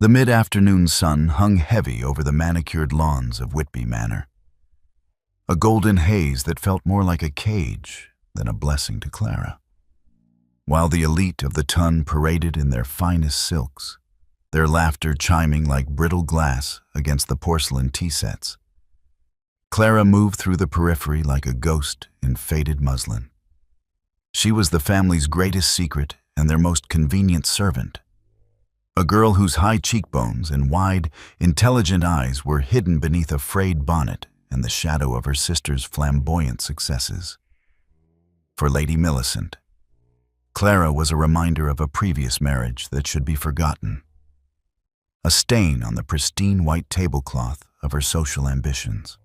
The mid-afternoon sun hung heavy over the manicured lawns of Whitby Manor, a golden haze that felt more like a cage than a blessing to Clara. While the elite of the ton paraded in their finest silks, their laughter chiming like brittle glass against the porcelain tea sets, Clara moved through the periphery like a ghost in faded muslin. She was the family's greatest secret and their most convenient servant, a girl whose high cheekbones and wide, intelligent eyes were hidden beneath a frayed bonnet and the shadow of her sister's flamboyant successes. For Lady Millicent, Clara was a reminder of a previous marriage that should be forgotten, a stain on the pristine white tablecloth of her social ambitions.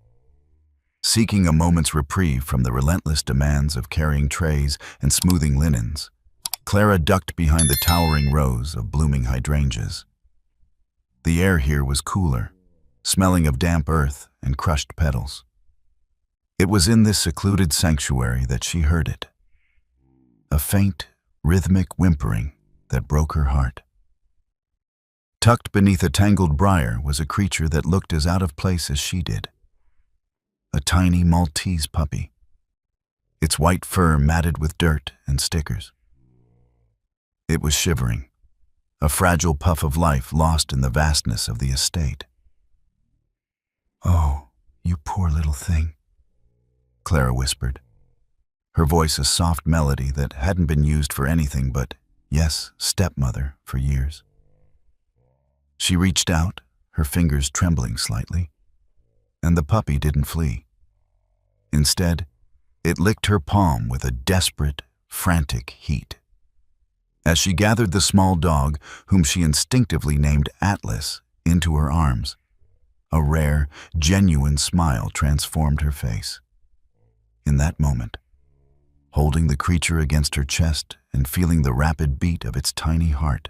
Seeking a moment's reprieve from the relentless demands of carrying trays and smoothing linens, Clara ducked behind the towering rows of blooming hydrangeas. The air here was cooler, smelling of damp earth and crushed petals. It was in this secluded sanctuary that she heard it, a faint, rhythmic whimpering that broke her heart. Tucked beneath a tangled briar was a creature that looked as out of place as she did, a tiny Maltese puppy, its white fur matted with dirt and stickers. It was shivering, a fragile puff of life lost in the vastness of the estate. "Oh, you poor little thing," Clara whispered, her voice a soft melody that hadn't been used for anything but, yes, stepmother for years. She reached out, her fingers trembling slightly, and the puppy didn't flee. Instead, it licked her palm with a desperate, frantic heat. As she gathered the small dog, whom she instinctively named Atlas, into her arms, a rare, genuine smile transformed her face. In that moment, holding the creature against her chest and feeling the rapid beat of its tiny heart,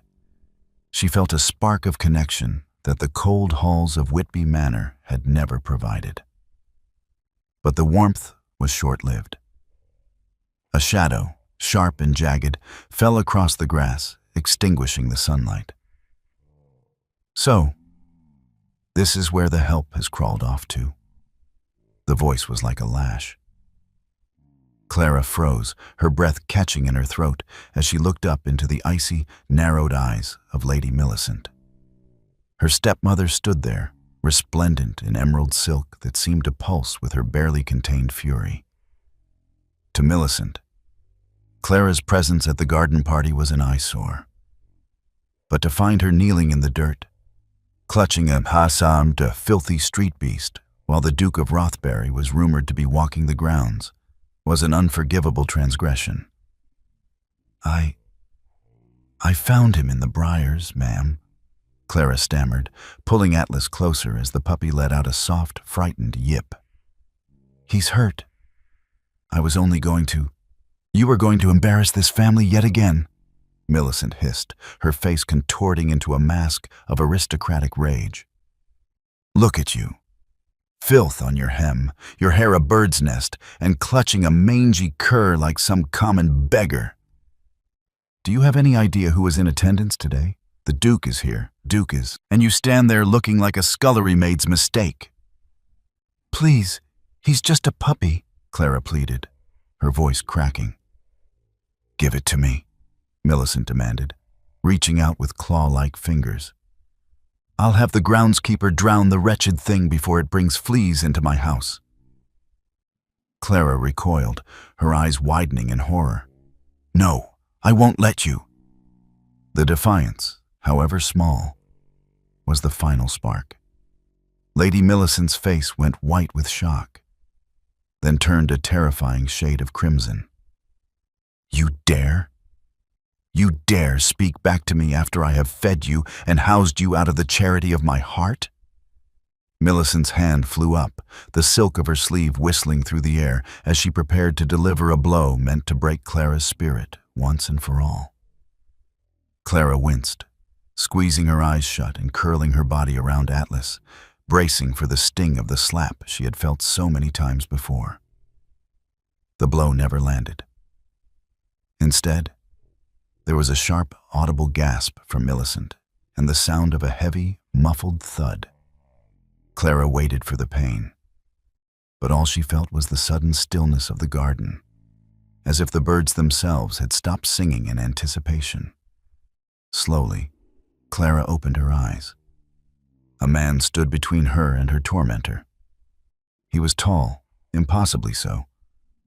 she felt a spark of connection that the cold halls of Whitby Manor had never provided. But the warmth was short-lived. A shadow, sharp and jagged, fell across the grass, extinguishing the sunlight. "So, this is where the help has crawled off to." The voice was like a lash. Clara froze, her breath catching in her throat as she looked up into the icy, narrowed eyes of Lady Millicent. Her stepmother stood there, resplendent in emerald silk that seemed to pulse with her barely contained fury. To Millicent, Clara's presence at the garden party was an eyesore. But to find her kneeling in the dirt, clutching a harsamed, filthy street beast, while the Duke of Rothbury was rumored to be walking the grounds, was an unforgivable transgression. I found him in the briars, ma'am," Clara stammered, pulling Atlas closer as the puppy let out a soft, frightened yip. "He's hurt. I was only going to—" "You were going to embarrass this family yet again," Millicent hissed, her face contorting into a mask of aristocratic rage. "Look at you. Filth on your hem, your hair a bird's nest, and clutching a mangy cur like some common beggar. Do you have any idea who is in attendance today? The Duke is here, Duke is, and you stand there looking like a scullery maid's mistake." "Please, he's just a puppy," Clara pleaded, her voice cracking. "Give it to me," Millicent demanded, reaching out with claw-like fingers. "I'll have the groundskeeper drown the wretched thing before it brings fleas into my house." Clara recoiled, her eyes widening in horror. "No, I won't let you." The defiance, however small, was the final spark. Lady Millicent's face went white with shock, then turned a terrifying shade of crimson. "You dare? You dare speak back to me after I have fed you and housed you out of the charity of my heart?" Millicent's hand flew up, the silk of her sleeve whistling through the air as she prepared to deliver a blow meant to break Clara's spirit once and for all. Clara winced, squeezing her eyes shut and curling her body around Atlas, bracing for the sting of the slap she had felt so many times before. The blow never landed. Instead, there was a sharp, audible gasp from Millicent and the sound of a heavy, muffled thud. Clara waited for the pain, but all she felt was the sudden stillness of the garden, as if the birds themselves had stopped singing in anticipation. Slowly, Clara opened her eyes. A man stood between her and her tormentor. He was tall, impossibly so,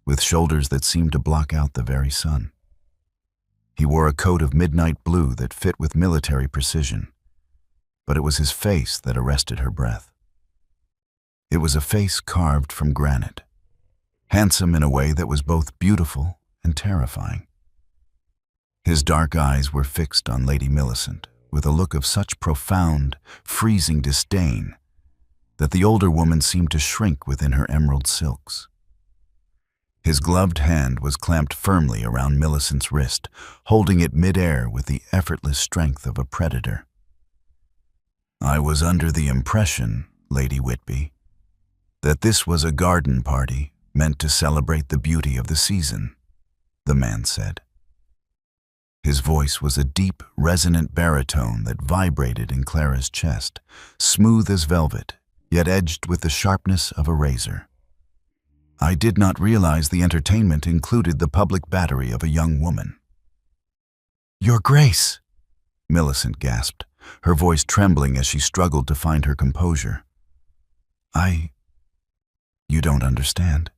with shoulders that seemed to block out the very sun. He wore a coat of midnight blue that fit with military precision, but it was his face that arrested her breath. It was a face carved from granite, handsome in a way that was both beautiful and terrifying. His dark eyes were fixed on Lady Millicent with a look of such profound, freezing disdain that the older woman seemed to shrink within her emerald silks. His gloved hand was clamped firmly around Millicent's wrist, holding it midair with the effortless strength of a predator. "I was under the impression, Lady Whitby, that this was a garden party meant to celebrate the beauty of the season," the man said. His voice was a deep, resonant baritone that vibrated in Clara's chest, smooth as velvet, yet edged with the sharpness of a razor. "I did not realize the entertainment included the public battery of a young woman." "Your Grace!" Millicent gasped, her voice trembling as she struggled to find her composure. You don't understand.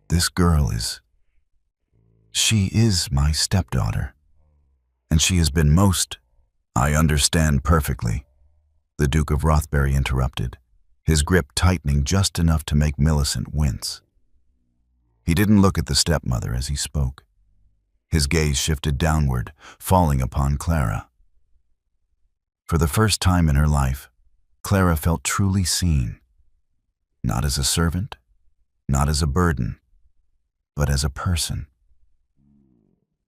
This girl she is my stepdaughter, and she has been most—" "I understand perfectly," the Duke of Rothbury interrupted, his grip tightening just enough to make Millicent wince. He didn't look at the stepmother as he spoke. His gaze shifted downward, falling upon Clara. For the first time in her life, Clara felt truly seen, not as a servant, not as a burden, but as a person.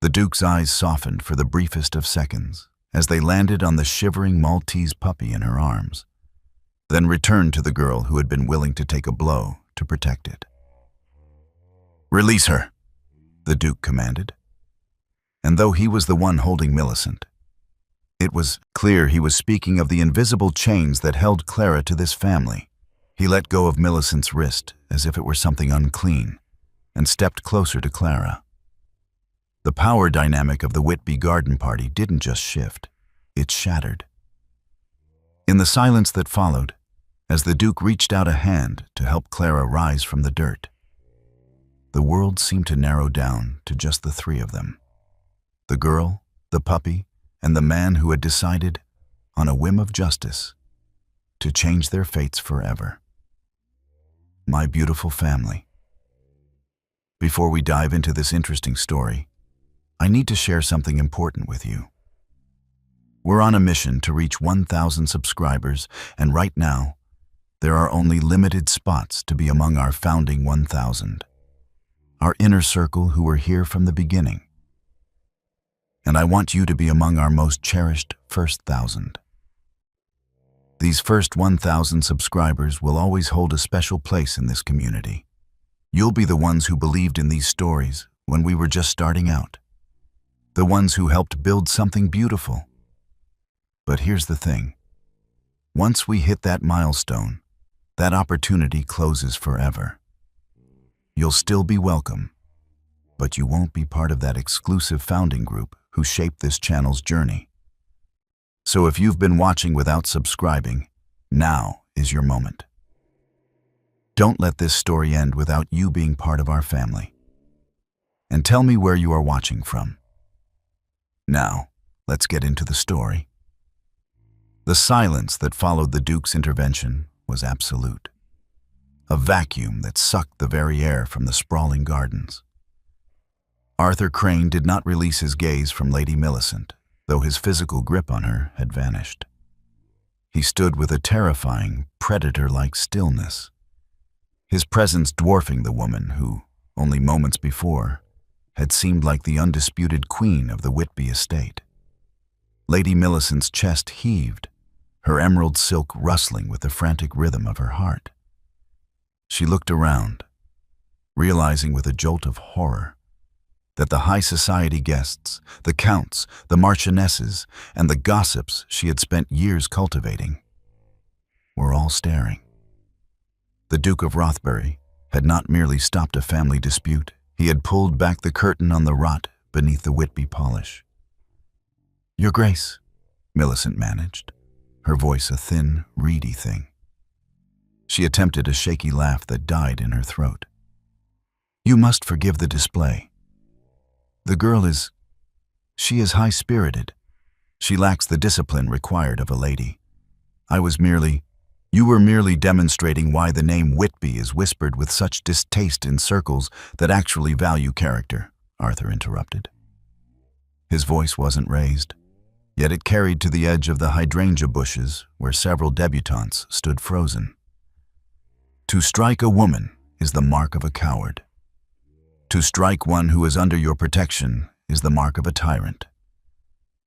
The Duke's eyes softened for the briefest of seconds as they landed on the shivering Maltese puppy in her arms, then returned to the girl who had been willing to take a blow to protect it. "Release her," the Duke commanded. And though he was the one holding Millicent, it was clear he was speaking of the invisible chains that held Clara to this family. He let go of Millicent's wrist as if it were something unclean and stepped closer to Clara. The power dynamic of the Whitby garden party didn't just shift, it shattered. In the silence that followed, as the Duke reached out a hand to help Clara rise from the dirt, the world seemed to narrow down to just the three of them. The girl, the puppy, and the man who had decided, on a whim of justice, to change their fates forever. My beautiful family. Before we dive into this interesting story, I need to share something important with you. We're on a mission to reach 1,000 subscribers, and right now, there are only limited spots to be among our founding 1,000. Our inner circle who were here from the beginning. And I want you to be among our most cherished first 1,000. These first 1,000 subscribers will always hold a special place in this community. You'll be the ones who believed in these stories when we were just starting out. The ones who helped build something beautiful. But here's the thing. Once we hit that milestone, that opportunity closes forever. You'll still be welcome, but you won't be part of that exclusive founding group who shaped this channel's journey. So if you've been watching without subscribing, now is your moment. Don't let this story end without you being part of our family. And tell me where you are watching from. Now, let's get into the story. The silence that followed the Duke's intervention was absolute. A vacuum that sucked the very air from the sprawling gardens. Arthur Crane did not release his gaze from Lady Millicent, though his physical grip on her had vanished. He stood with a terrifying, predator-like stillness, his presence dwarfing the woman who, only moments before, had seemed like the undisputed queen of the Whitby estate. Lady Millicent's chest heaved, her emerald silk rustling with the frantic rhythm of her heart. She looked around, realizing with a jolt of horror that the high society guests, the counts, the marchionesses, and the gossips she had spent years cultivating were all staring. The Duke of Rothbury had not merely stopped a family dispute, he had pulled back the curtain on the rot beneath the Whitby polish. "Your Grace," Millicent managed, her voice a thin, reedy thing. She attempted a shaky laugh that died in her throat. "You must forgive the display. The girl she is high-spirited. She lacks the discipline required of a lady. You were merely demonstrating why the name Whitby is whispered with such distaste in circles that actually value character," Arthur interrupted. His voice wasn't raised, yet it carried to the edge of the hydrangea bushes where several debutantes stood frozen. "To strike a woman is the mark of a coward. To strike one who is under your protection is the mark of a tyrant.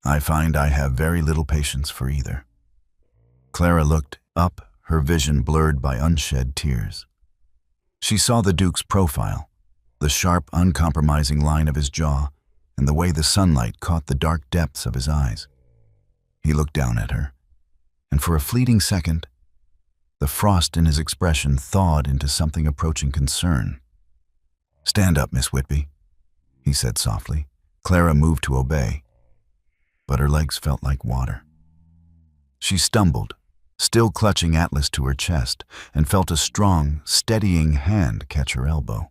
I find I have very little patience for either." Clara looked up, her vision blurred by unshed tears. She saw the Duke's profile, the sharp, uncompromising line of his jaw, and the way the sunlight caught the dark depths of his eyes. He looked down at her, and for a fleeting second, the frost in his expression thawed into something approaching concern. "Stand up, Miss Whitby," he said softly. Clara moved to obey, but her legs felt like water. She stumbled, still clutching Atlas to her chest, and felt a strong, steadying hand catch her elbow.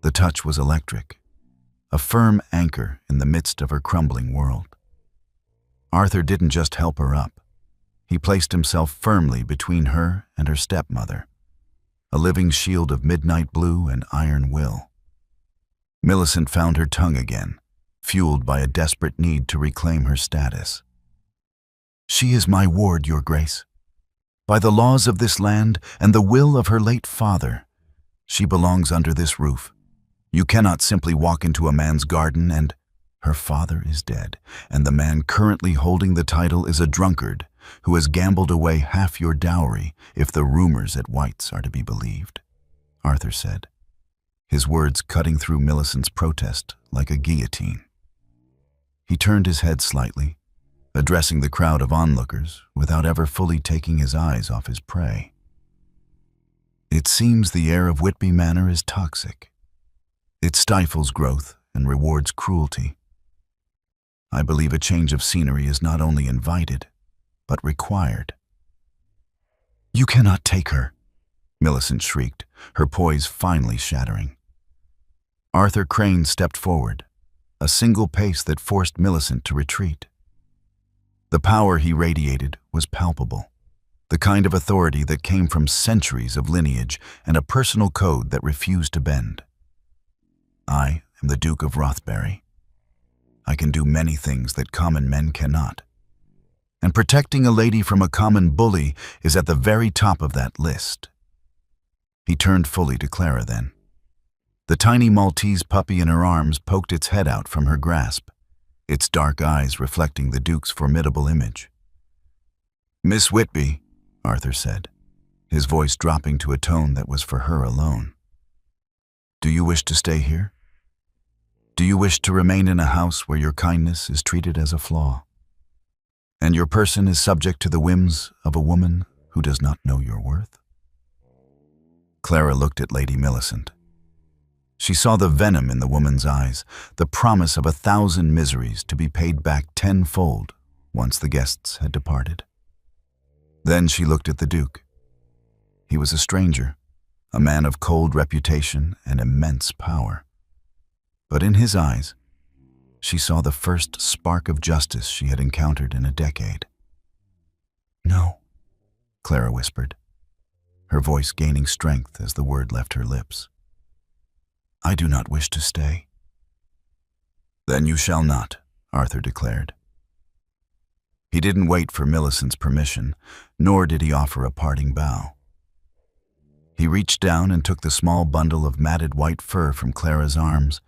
The touch was electric, a firm anchor in the midst of her crumbling world. Arthur didn't just help her up. He placed himself firmly between her and her stepmother, a living shield of midnight blue and iron will. Millicent found her tongue again, fueled by a desperate need to reclaim her status. "She is my ward, Your Grace. By the laws of this land and the will of her late father, she belongs under this roof. You cannot simply walk into a man's garden and—" "Her father is dead, and the man currently holding the title is a drunkard who has gambled away half your dowry if the rumors at White's are to be believed," Arthur said, his words cutting through Millicent's protest like a guillotine. He turned his head slightly, addressing the crowd of onlookers without ever fully taking his eyes off his prey. "It seems the air of Whitby Manor is toxic. It stifles growth and rewards cruelty. I believe a change of scenery is not only invited, but required." "You cannot take her," Millicent shrieked, her poise finally shattering. Arthur Crane stepped forward, a single pace that forced Millicent to retreat. The power he radiated was palpable, the kind of authority that came from centuries of lineage and a personal code that refused to bend. "I am the Duke of Rothbury. I can do many things that common men cannot. And protecting a lady from a common bully is at the very top of that list." He turned fully to Clara then. The tiny Maltese puppy in her arms poked its head out from her grasp, its dark eyes reflecting the Duke's formidable image. "Miss Whitby," Arthur said, his voice dropping to a tone that was for her alone. "Do you wish to stay here? Do you wish to remain in a house where your kindness is treated as a flaw, and your person is subject to the whims of a woman who does not know your worth?" Clara looked at Lady Millicent. She saw the venom in the woman's eyes, the promise of 1,000 miseries to be paid back tenfold once the guests had departed. Then she looked at the Duke. He was a stranger, a man of cold reputation and immense power. But in his eyes, she saw the first spark of justice she had encountered in a decade. "No," Clara whispered, her voice gaining strength as the word left her lips. "I do not wish to stay." "Then you shall not," Arthur declared. He didn't wait for Millicent's permission, nor did he offer a parting bow. He reached down and took the small bundle of matted white fur from Clara's arms,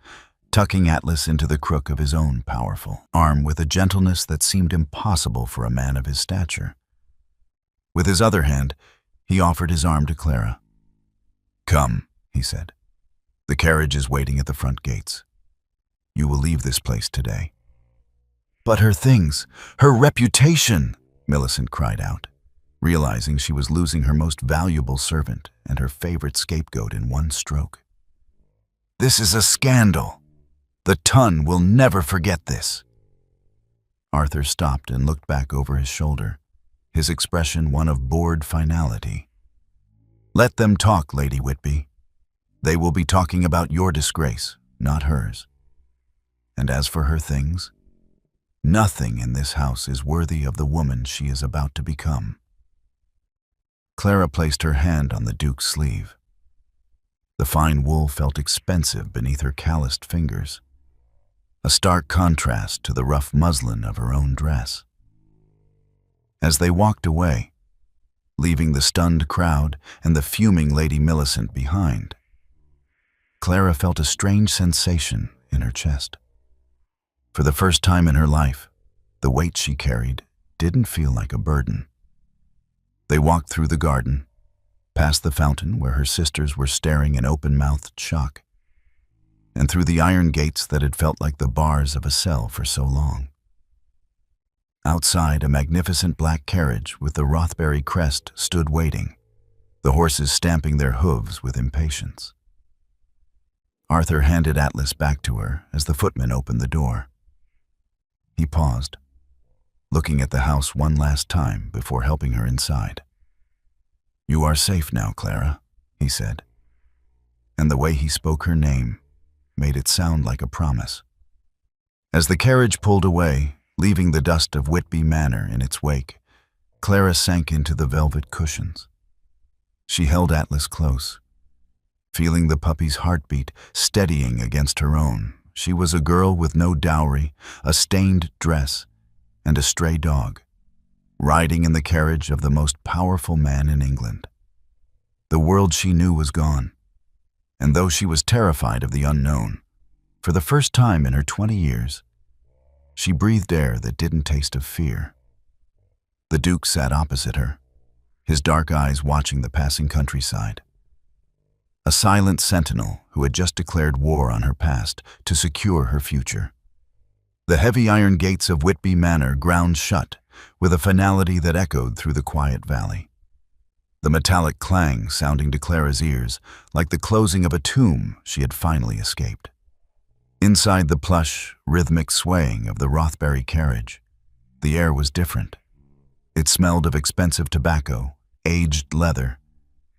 tucking Atlas into the crook of his own powerful arm with a gentleness that seemed impossible for a man of his stature. With his other hand, he offered his arm to Clara. "Come," he said. "The carriage is waiting at the front gates. You will leave this place today." "But her things, her reputation!" Millicent cried out, realizing she was losing her most valuable servant and her favorite scapegoat in one stroke. "This is a scandal. The Ton will never forget this." Arthur stopped and looked back over his shoulder, his expression one of bored finality. "Let them talk, Lady Whitby. They will be talking about your disgrace, not hers. And as for her things, nothing in this house is worthy of the woman she is about to become." Clara placed her hand on the Duke's sleeve. The fine wool felt expensive beneath her calloused fingers, a stark contrast to the rough muslin of her own dress. As they walked away, leaving the stunned crowd and the fuming Lady Millicent behind, Clara felt a strange sensation in her chest. For the first time in her life, the weight she carried didn't feel like a burden. They walked through the garden, past the fountain where her sisters were staring in open-mouthed shock, and through the iron gates that had felt like the bars of a cell for so long. Outside, a magnificent black carriage with the Rothbury crest stood waiting, the horses stamping their hooves with impatience. Arthur handed Atlas back to her as the footman opened the door. He paused, looking at the house one last time before helping her inside. "You are safe now, Clara," he said, and the way he spoke her name made it sound like a promise. As the carriage pulled away, leaving the dust of Whitby Manor in its wake, Clara sank into the velvet cushions. She held Atlas close, feeling the puppy's heartbeat steadying against her own. She was a girl with no dowry, a stained dress, and a stray dog, riding in the carriage of the most powerful man in England. The world she knew was gone, and though she was terrified of the unknown, for the first time in her 20 years, she breathed air that didn't taste of fear. The Duke sat opposite her, his dark eyes watching the passing countryside. A silent sentinel who had just declared war on her past to secure her future. The heavy iron gates of Whitby Manor ground shut with a finality that echoed through the quiet valley. The metallic clang sounding to Clara's ears like the closing of a tomb she had finally escaped. Inside the plush, rhythmic swaying of the Rothbury carriage, the air was different. It smelled of expensive tobacco, aged leather,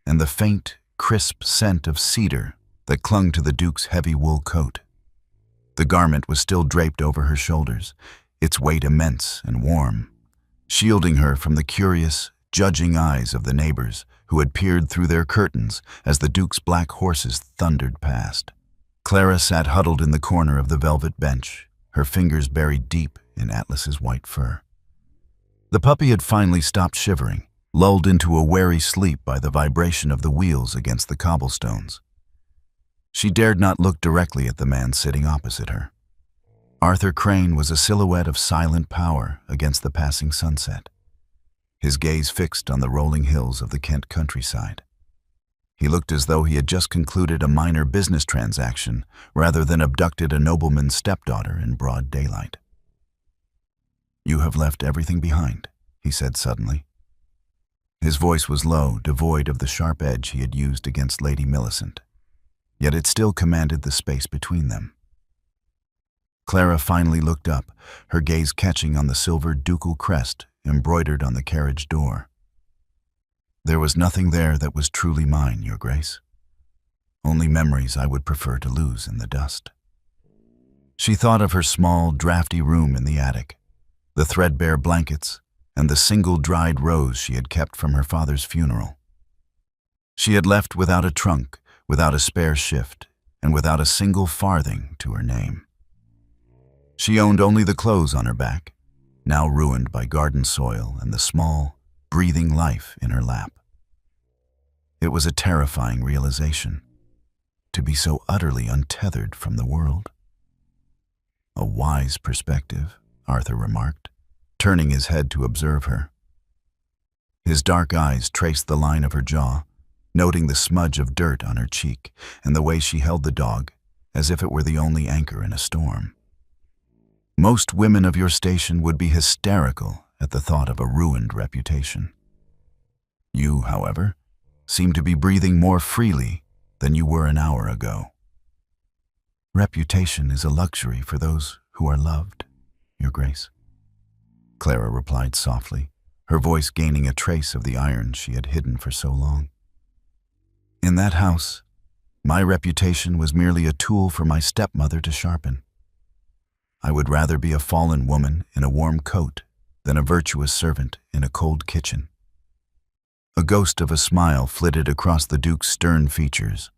and the faint, crisp scent of cedar that clung to the Duke's heavy wool coat. The garment was still draped over her shoulders, its weight immense and warm, shielding her from the curious, judging eyes of the neighbors who had peered through their curtains as the Duke's black horses thundered past. Clara sat huddled in the corner of the velvet bench, her fingers buried deep in Atlas's white fur. The puppy had finally stopped shivering, lulled into a wary sleep by the vibration of the wheels against the cobblestones. She dared not look directly at the man sitting opposite her. Arthur Crane was a silhouette of silent power against the passing sunset, his gaze fixed on the rolling hills of the Kent countryside. He looked as though he had just concluded a minor business transaction rather than abducted a nobleman's stepdaughter in broad daylight. "You have left everything behind," he said suddenly. His voice was low, devoid of the sharp edge he had used against Lady Millicent, yet it still commanded the space between them. Clara finally looked up, her gaze catching on the silver ducal crest embroidered on the carriage door. "There was nothing there that was truly mine, Your Grace. Only memories I would prefer to lose in the dust." She thought of her small, drafty room in the attic, the threadbare blankets, and the single dried rose she had kept from her father's funeral. She had left without a trunk, without a spare shift, and without a single farthing to her name. She owned only the clothes on her back, now ruined by garden soil, and the small, breathing life in her lap. It was a terrifying realization, to be so utterly untethered from the world. "A wise perspective," Arthur remarked, turning his head to observe her. His dark eyes traced the line of her jaw, noting the smudge of dirt on her cheek and the way she held the dog, as if it were the only anchor in a storm. Most women of your station would be hysterical at the thought of a ruined reputation. You, however, seem to be breathing more freely than you were an hour ago. Reputation is a luxury for those who are loved, Your Grace. Clara replied softly, her voice gaining a trace of the iron she had hidden for so long. In that house, my reputation was merely a tool for my stepmother to sharpen. I would rather be a fallen woman in a warm coat than a virtuous servant in a cold kitchen. A ghost of a smile flitted across the Duke's stern features,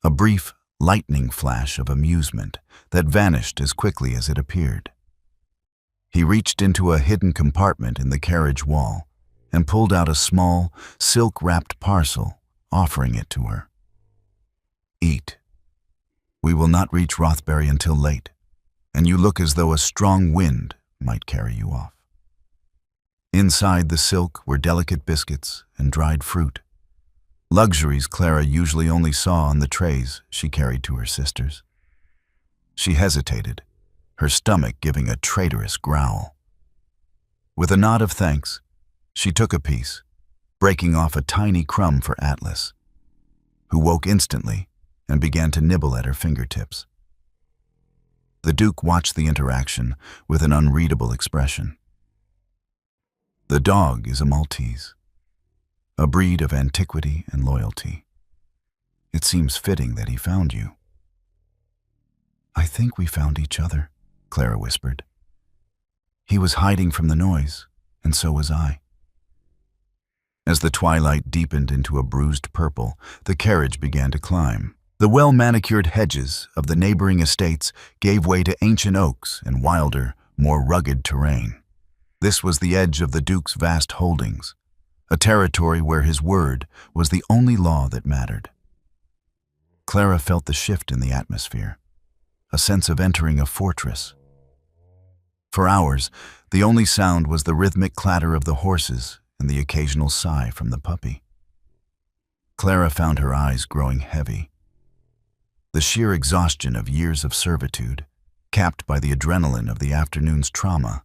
a brief, lightning flash of amusement that vanished as quickly as it appeared. He reached into a hidden compartment in the carriage wall and pulled out a small, silk-wrapped parcel, offering it to her. Eat. We will not reach Rothbury until late, and you look as though a strong wind might carry you off. Inside the silk were delicate biscuits and dried fruit, luxuries Clara usually only saw on the trays she carried to her sisters. She hesitated, her stomach giving a traitorous growl. With a nod of thanks, she took a piece, breaking off a tiny crumb for Atlas, who woke instantly and began to nibble at her fingertips. The Duke watched the interaction with an unreadable expression. The dog is a Maltese, a breed of antiquity and loyalty. It seems fitting that he found you. I think we found each other, Clara whispered. He was hiding from the noise, and so was I. As the twilight deepened into a bruised purple, the carriage began to climb. The well-manicured hedges of the neighboring estates gave way to ancient oaks and wilder, more rugged terrain. This was the edge of the Duke's vast holdings, a territory where his word was the only law that mattered. Clara felt the shift in the atmosphere, a sense of entering a fortress. For hours, the only sound was the rhythmic clatter of the horses and the occasional sigh from the puppy. Clara found her eyes growing heavy. The sheer exhaustion of years of servitude, capped by the adrenaline of the afternoon's trauma,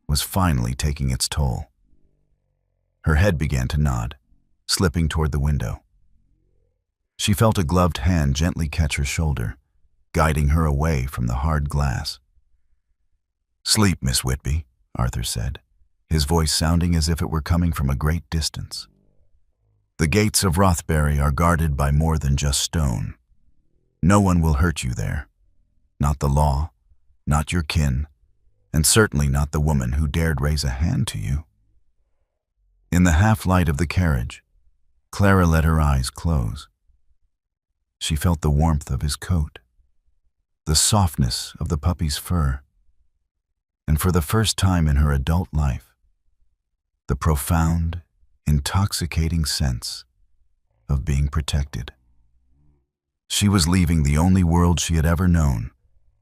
was finally taking its toll. Her head began to nod, slipping toward the window. She felt a gloved hand gently catch her shoulder, guiding her away from the hard glass. "Sleep, Miss Whitby," Arthur said, his voice sounding as if it were coming from a great distance. "The gates of Rothbury are guarded by more than just stone. No one will hurt you there. Not the law, not your kin, and certainly not the woman who dared raise a hand to you." In the half-light of the carriage, Clara let her eyes close. She felt the warmth of his coat, the softness of the puppy's fur, and for the first time in her adult life, the profound, intoxicating sense of being protected. She was leaving the only world she had ever known,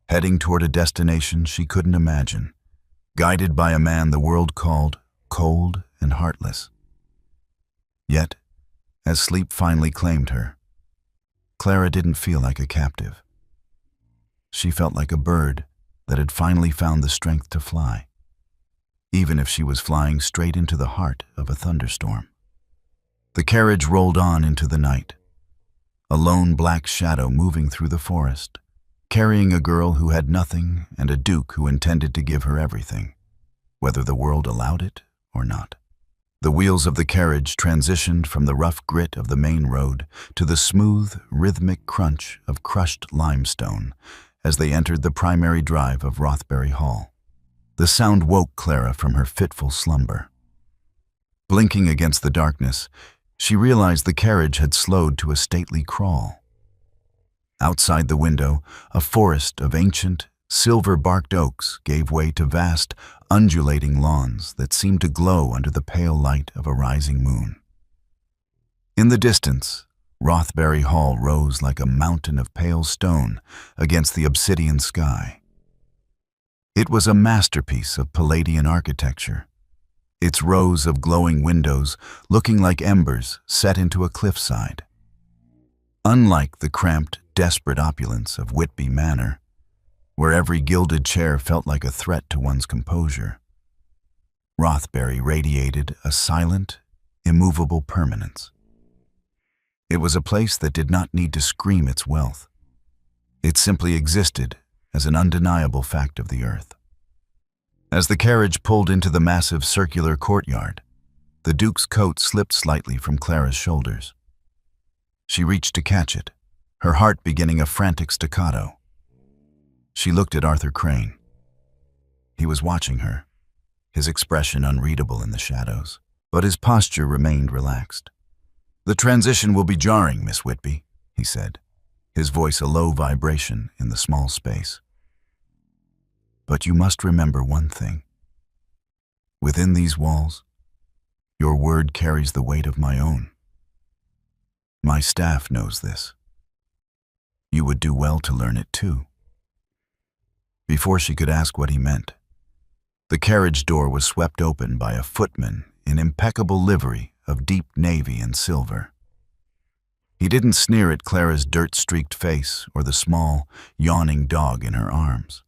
heading toward a destination she couldn't imagine, guided by a man the world called cold and heartless. Yet, as sleep finally claimed her, Clara didn't feel like a captive. She felt like a bird that had finally found the strength to fly, even if she was flying straight into the heart of a thunderstorm. The carriage rolled on into the night, a lone black shadow moving through the forest, carrying a girl who had nothing and a duke who intended to give her everything, whether the world allowed it or not. The wheels of the carriage transitioned from the rough grit of the main road to the smooth, rhythmic crunch of crushed limestone as they entered the primary drive of Rothbury Hall. The sound woke Clara from her fitful slumber. Blinking against the darkness, she realized the carriage had slowed to a stately crawl. Outside the window, a forest of ancient, silver-barked oaks gave way to vast, undulating lawns that seemed to glow under the pale light of a rising moon. In the distance, Rothbury Hall rose like a mountain of pale stone against the obsidian sky. It was a masterpiece of Palladian architecture, its rows of glowing windows looking like embers set into a cliffside. Unlike the cramped, desperate opulence of Whitby Manor, where every gilded chair felt like a threat to one's composure, Rothbury radiated a silent, immovable permanence. It was a place that did not need to scream its wealth. It simply existed as an undeniable fact of the earth. As the carriage pulled into the massive circular courtyard, the Duke's coat slipped slightly from Clara's shoulders. She reached to catch it, her heart beginning a frantic staccato. She looked at Arthur Crane. He was watching her, his expression unreadable in the shadows, but his posture remained relaxed. "The transition will be jarring, Miss Whitby," he said, his voice a low vibration in the small space. "But you must remember one thing. Within these walls, your word carries the weight of my own. My staff knows this. You would do well to learn it too." Before she could ask what he meant, the carriage door was swept open by a footman in impeccable livery of deep navy and silver. He didn't sneer at Clara's dirt-streaked face or the small, yawning dog in her arms.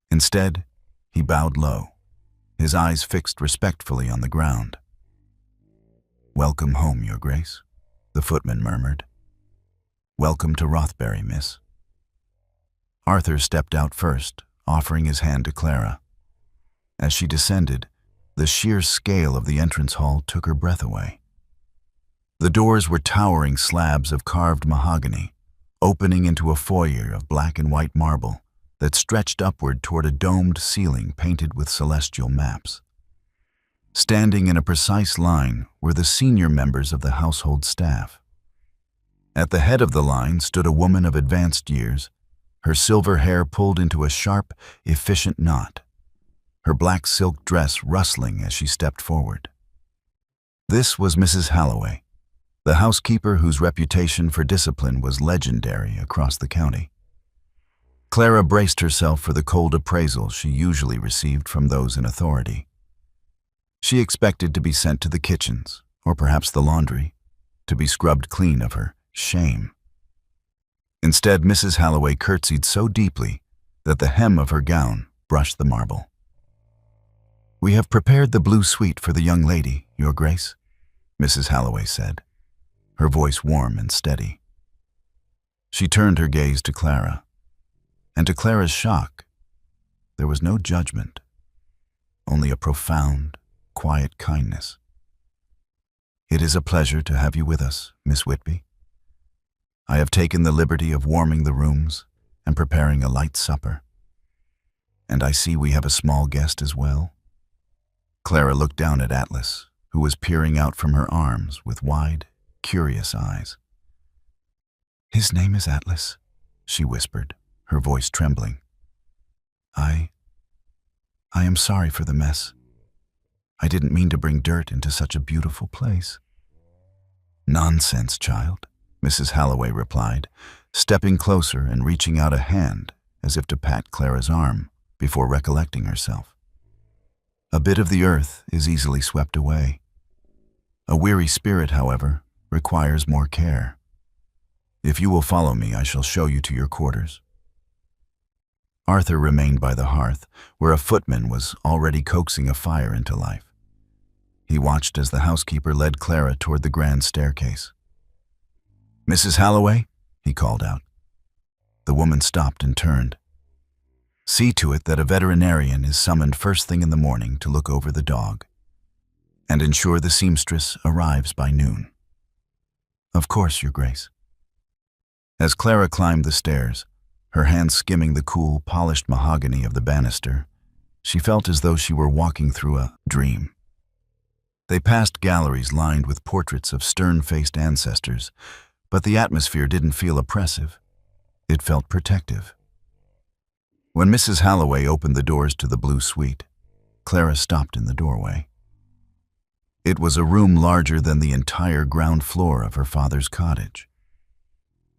Instead, he bowed low, his eyes fixed respectfully on the ground. "Welcome home, Your Grace," the footman murmured. "Welcome to Rothbury, miss." Arthur stepped out first, offering his hand to Clara. As she descended, the sheer scale of the entrance hall took her breath away. The doors were towering slabs of carved mahogany, opening into a foyer of black and white marble that stretched upward toward a domed ceiling painted with celestial maps. Standing in a precise line were the senior members of the household staff. At the head of the line stood a woman of advanced years, her silver hair pulled into a sharp, efficient knot, her black silk dress rustling as she stepped forward. This was Mrs. Halloway, the housekeeper whose reputation for discipline was legendary across the county. Clara braced herself for the cold appraisal she usually received from those in authority. She expected to be sent to the kitchens, or perhaps the laundry, to be scrubbed clean of her shame. Instead, Mrs. Halloway curtsied so deeply that the hem of her gown brushed the marble. "We have prepared the blue suite for the young lady, Your Grace," Mrs. Halloway said, her voice warm and steady. She turned her gaze to Clara, and to Clara's shock, there was no judgment, only a profound, quiet kindness. "It is a pleasure to have you with us, Miss Whitby. I have taken the liberty of warming the rooms and preparing a light supper. And I see we have a small guest as well." Clara looked down at Atlas, who was peering out from her arms with wide, curious eyes. "His name is Atlas," she whispered, her voice trembling. I am sorry for the mess. I didn't mean to bring dirt into such a beautiful place." "Nonsense, child," Mrs. Halloway replied, stepping closer and reaching out a hand as if to pat Clara's arm before recollecting herself. "A bit of the earth is easily swept away. A weary spirit, however, requires more care. If you will follow me, I shall show you to your quarters." Arthur remained by the hearth, where a footman was already coaxing a fire into life. He watched as the housekeeper led Clara toward the grand staircase. "Mrs. Halloway," he called out. The woman stopped and turned. "See to it that a veterinarian is summoned first thing in the morning to look over the dog, and ensure the seamstress arrives by noon." "Of course, Your Grace." As Clara climbed the stairs, her hands skimming the cool, polished mahogany of the banister, she felt as though she were walking through a dream. They passed galleries lined with portraits of stern-faced ancestors, but the atmosphere didn't feel oppressive. It felt protective. When Mrs. Halloway opened the doors to the blue suite, Clara stopped in the doorway. It was a room larger than the entire ground floor of her father's cottage.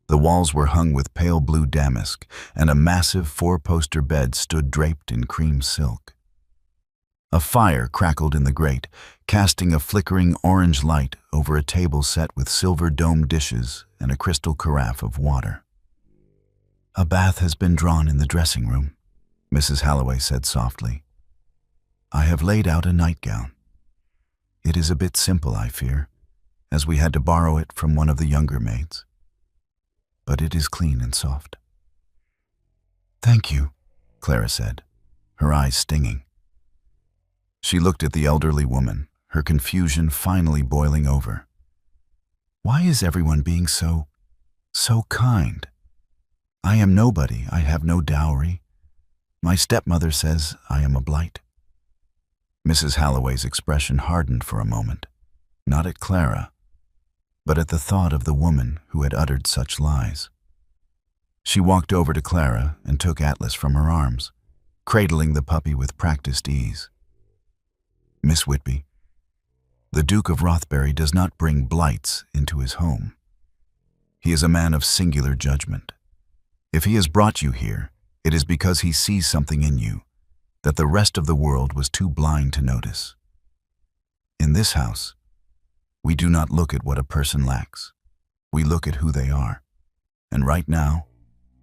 The walls were hung with pale blue damask, and a massive four-poster bed stood draped in cream silk. A fire crackled in the grate, casting a flickering orange light over a table set with silver domed dishes and a crystal carafe of water. A bath has been drawn in the dressing room, Mrs. Halloway said softly. I have laid out a nightgown. It is a bit simple, I fear, as we had to borrow it from one of the younger maids. But it is clean and soft. Thank you, Clara said, her eyes stinging. She looked at the elderly woman, her confusion finally boiling over. Why is everyone being so kind? I am nobody, I have no dowry. My stepmother says I am a blight. Mrs. Halloway's expression hardened for a moment, not at Clara, but at the thought of the woman who had uttered such lies. She walked over to Clara and took Atlas from her arms, cradling the puppy with practiced ease. Miss Whitby, the Duke of Rothbury does not bring blights into his home. He is a man of singular judgment. If he has brought you here, it is because he sees something in you that the rest of the world was too blind to notice. In this house, we do not look at what a person lacks. We look at who they are. And right now,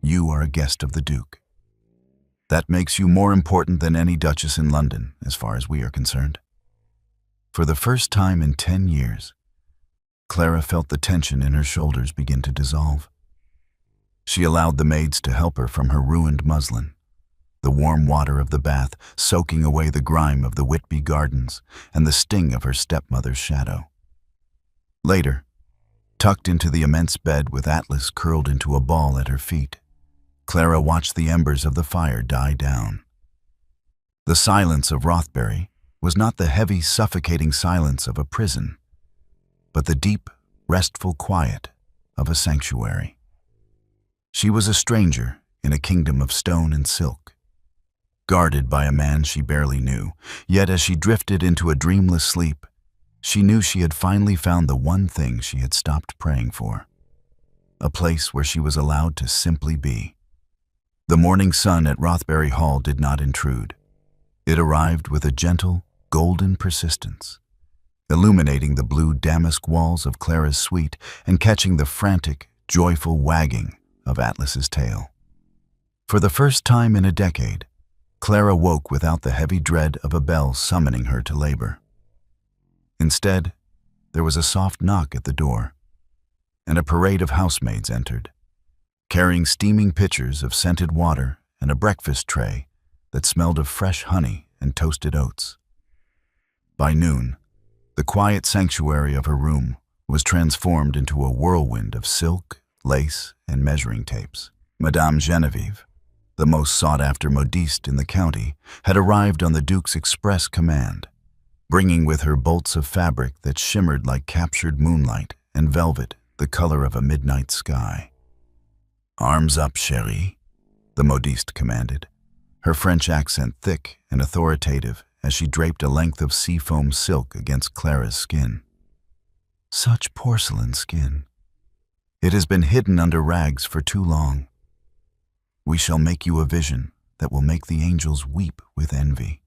you are a guest of the Duke. That makes you more important than any duchess in London, as far as we are concerned. For the first time in 10 years, Clara felt the tension in her shoulders begin to dissolve. She allowed the maids to help her from her ruined muslin, the warm water of the bath soaking away the grime of the Whitby gardens and the sting of her stepmother's shadow. Later, tucked into the immense bed with Atlas curled into a ball at her feet, Clara watched the embers of the fire die down. The silence of Rothbury was not the heavy, suffocating silence of a prison, but the deep, restful quiet of a sanctuary. She was a stranger in a kingdom of stone and silk, guarded by a man she barely knew, yet as she drifted into a dreamless sleep, she knew she had finally found the one thing she had stopped praying for, a place where she was allowed to simply be. The morning sun at Rothbury Hall did not intrude. It arrived with a gentle, golden persistence, illuminating the blue damask walls of Clara's suite and catching the frantic, joyful wagging of Atlas's tail. For the first time in a decade, Clara woke without the heavy dread of a bell summoning her to labor. Instead, there was a soft knock at the door, and a parade of housemaids entered, carrying steaming pitchers of scented water and a breakfast tray that smelled of fresh honey and toasted oats. By noon, the quiet sanctuary of her room was transformed into a whirlwind of silk, lace, and measuring tapes. Madame Genevieve, the most sought-after modiste in the county, had arrived on the Duke's express command, bringing with her bolts of fabric that shimmered like captured moonlight and velvet the color of a midnight sky. "Arms up, chérie," the modiste commanded, her French accent thick and authoritative as she draped a length of seafoam silk against Clara's skin. Such porcelain skin. It has been hidden under rags for too long. We shall make you a vision that will make the angels weep with envy.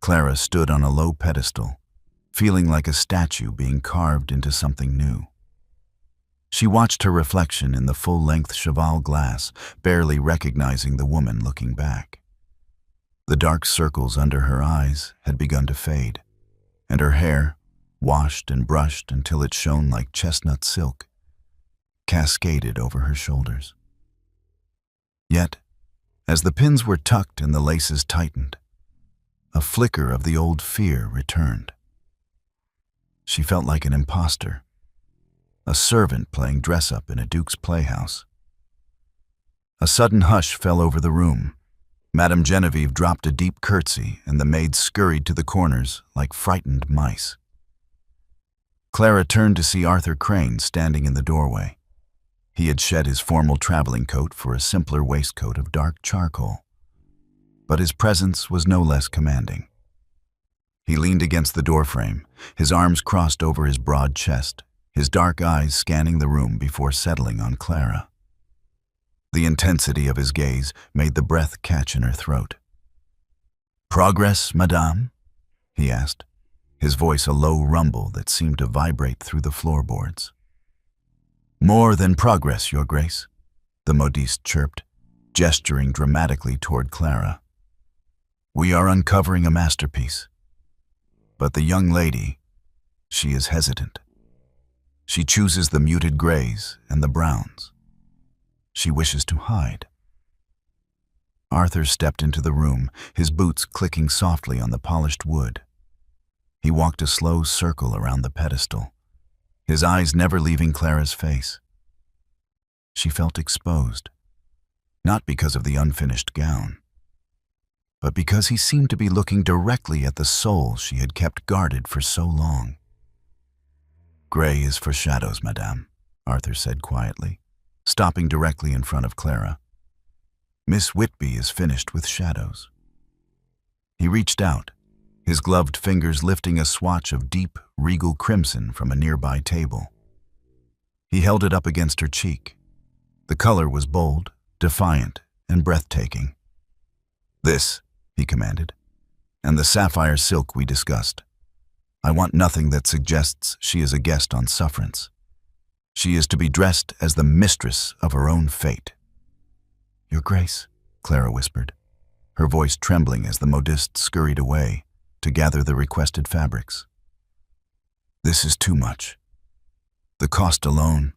Clara stood on a low pedestal, feeling like a statue being carved into something new. She watched her reflection in the full-length cheval glass, barely recognizing the woman looking back. The dark circles under her eyes had begun to fade, and her hair, washed and brushed until it shone like chestnut silk, cascaded over her shoulders. Yet, as the pins were tucked and the laces tightened, a flicker of the old fear returned. She felt like an imposter, a servant playing dress-up in a duke's playhouse. A sudden hush fell over the room. Madame Genevieve dropped a deep curtsy, and the maids scurried to the corners like frightened mice. Clara turned to see Arthur Crane standing in the doorway. He had shed his formal traveling coat for a simpler waistcoat of dark charcoal, but his presence was no less commanding. He leaned against the doorframe, his arms crossed over his broad chest, his dark eyes scanning the room before settling on Clara. The intensity of his gaze made the breath catch in her throat. "Progress, madame?" he asked, his voice a low rumble that seemed to vibrate through the floorboards. "More than progress, your grace. the modiste chirped, gesturing dramatically toward Clara. "We are uncovering a masterpiece. But the young lady, she is hesitant. She chooses the muted grays and the browns. She wishes to hide." Arthur stepped into the room, his boots clicking softly on the polished wood. He walked a slow circle around the pedestal, his eyes never leaving Clara's face. She felt exposed, not because of the unfinished gown, but because he seemed to be looking directly at the soul she had kept guarded for so long. "Gray is for shadows, madame," Arthur said quietly, stopping directly in front of Clara. "Miss Whitby is finished with shadows." He reached out, his gloved fingers lifting a swatch of deep, regal crimson from a nearby table. He held it up against her cheek. The color was bold, defiant, and breathtaking. "This," he commanded, "and the sapphire silk we discussed. I want nothing that suggests she is a guest on sufferance. She is to be dressed as the mistress of her own fate." "Your Grace," Clara whispered, her voice trembling as the modiste scurried away to gather the requested fabrics. "This is too much. The cost alone,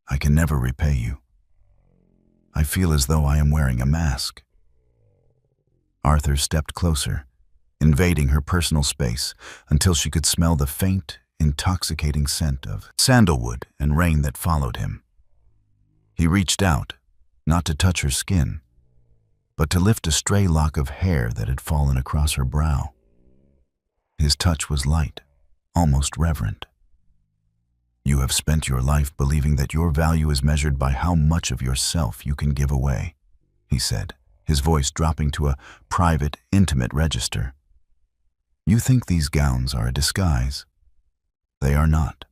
I can never repay you. I feel as though I am wearing a mask." Arthur stepped closer, invading her personal space until she could smell the faint, intoxicating scent of sandalwood and rain that followed him. He reached out, not to touch her skin, but to lift a stray lock of hair that had fallen across her brow. His touch was light, almost reverent. "You have spent your life believing that your value is measured by how much of yourself you can give away," he said, his voice dropping to a private, intimate register. "You think these gowns are a disguise. They are not.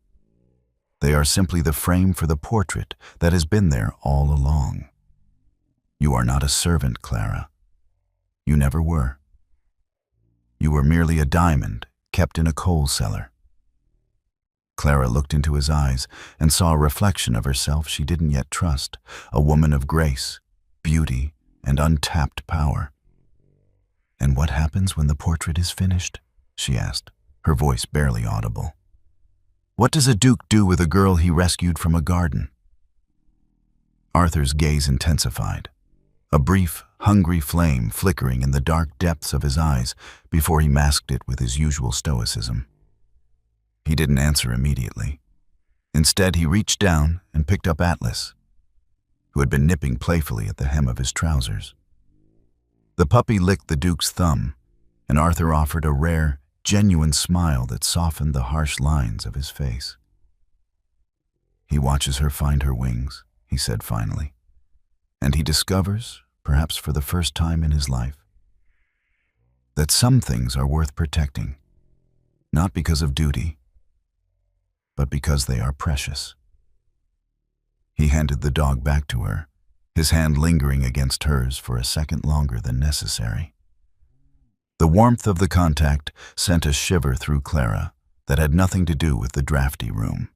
They are simply the frame for the portrait that has been there all along. You are not a servant, Clara. You never were. You were merely a diamond kept in a coal cellar." Clara looked into his eyes and saw a reflection of herself she didn't yet trust, a woman of grace, beauty, and untapped power. "And what happens when the portrait is finished?" she asked, her voice barely audible. "What does a duke do with a girl he rescued from a garden?" Arthur's gaze intensified, a brief, hungry flame flickering in the dark depths of his eyes before he masked it with his usual stoicism. He didn't answer immediately. Instead, he reached down and picked up Atlas, who had been nipping playfully at the hem of his trousers. The puppy licked the Duke's thumb, and Arthur offered a rare, genuine smile that softened the harsh lines of his face. "He watches her find her wings," he said finally, "and he discovers, perhaps for the first time in his life, that some things are worth protecting, not because of duty, but because they are precious." He handed the dog back to her, his hand lingering against hers for a second longer than necessary. The warmth of the contact sent a shiver through Clara that had nothing to do with the drafty room.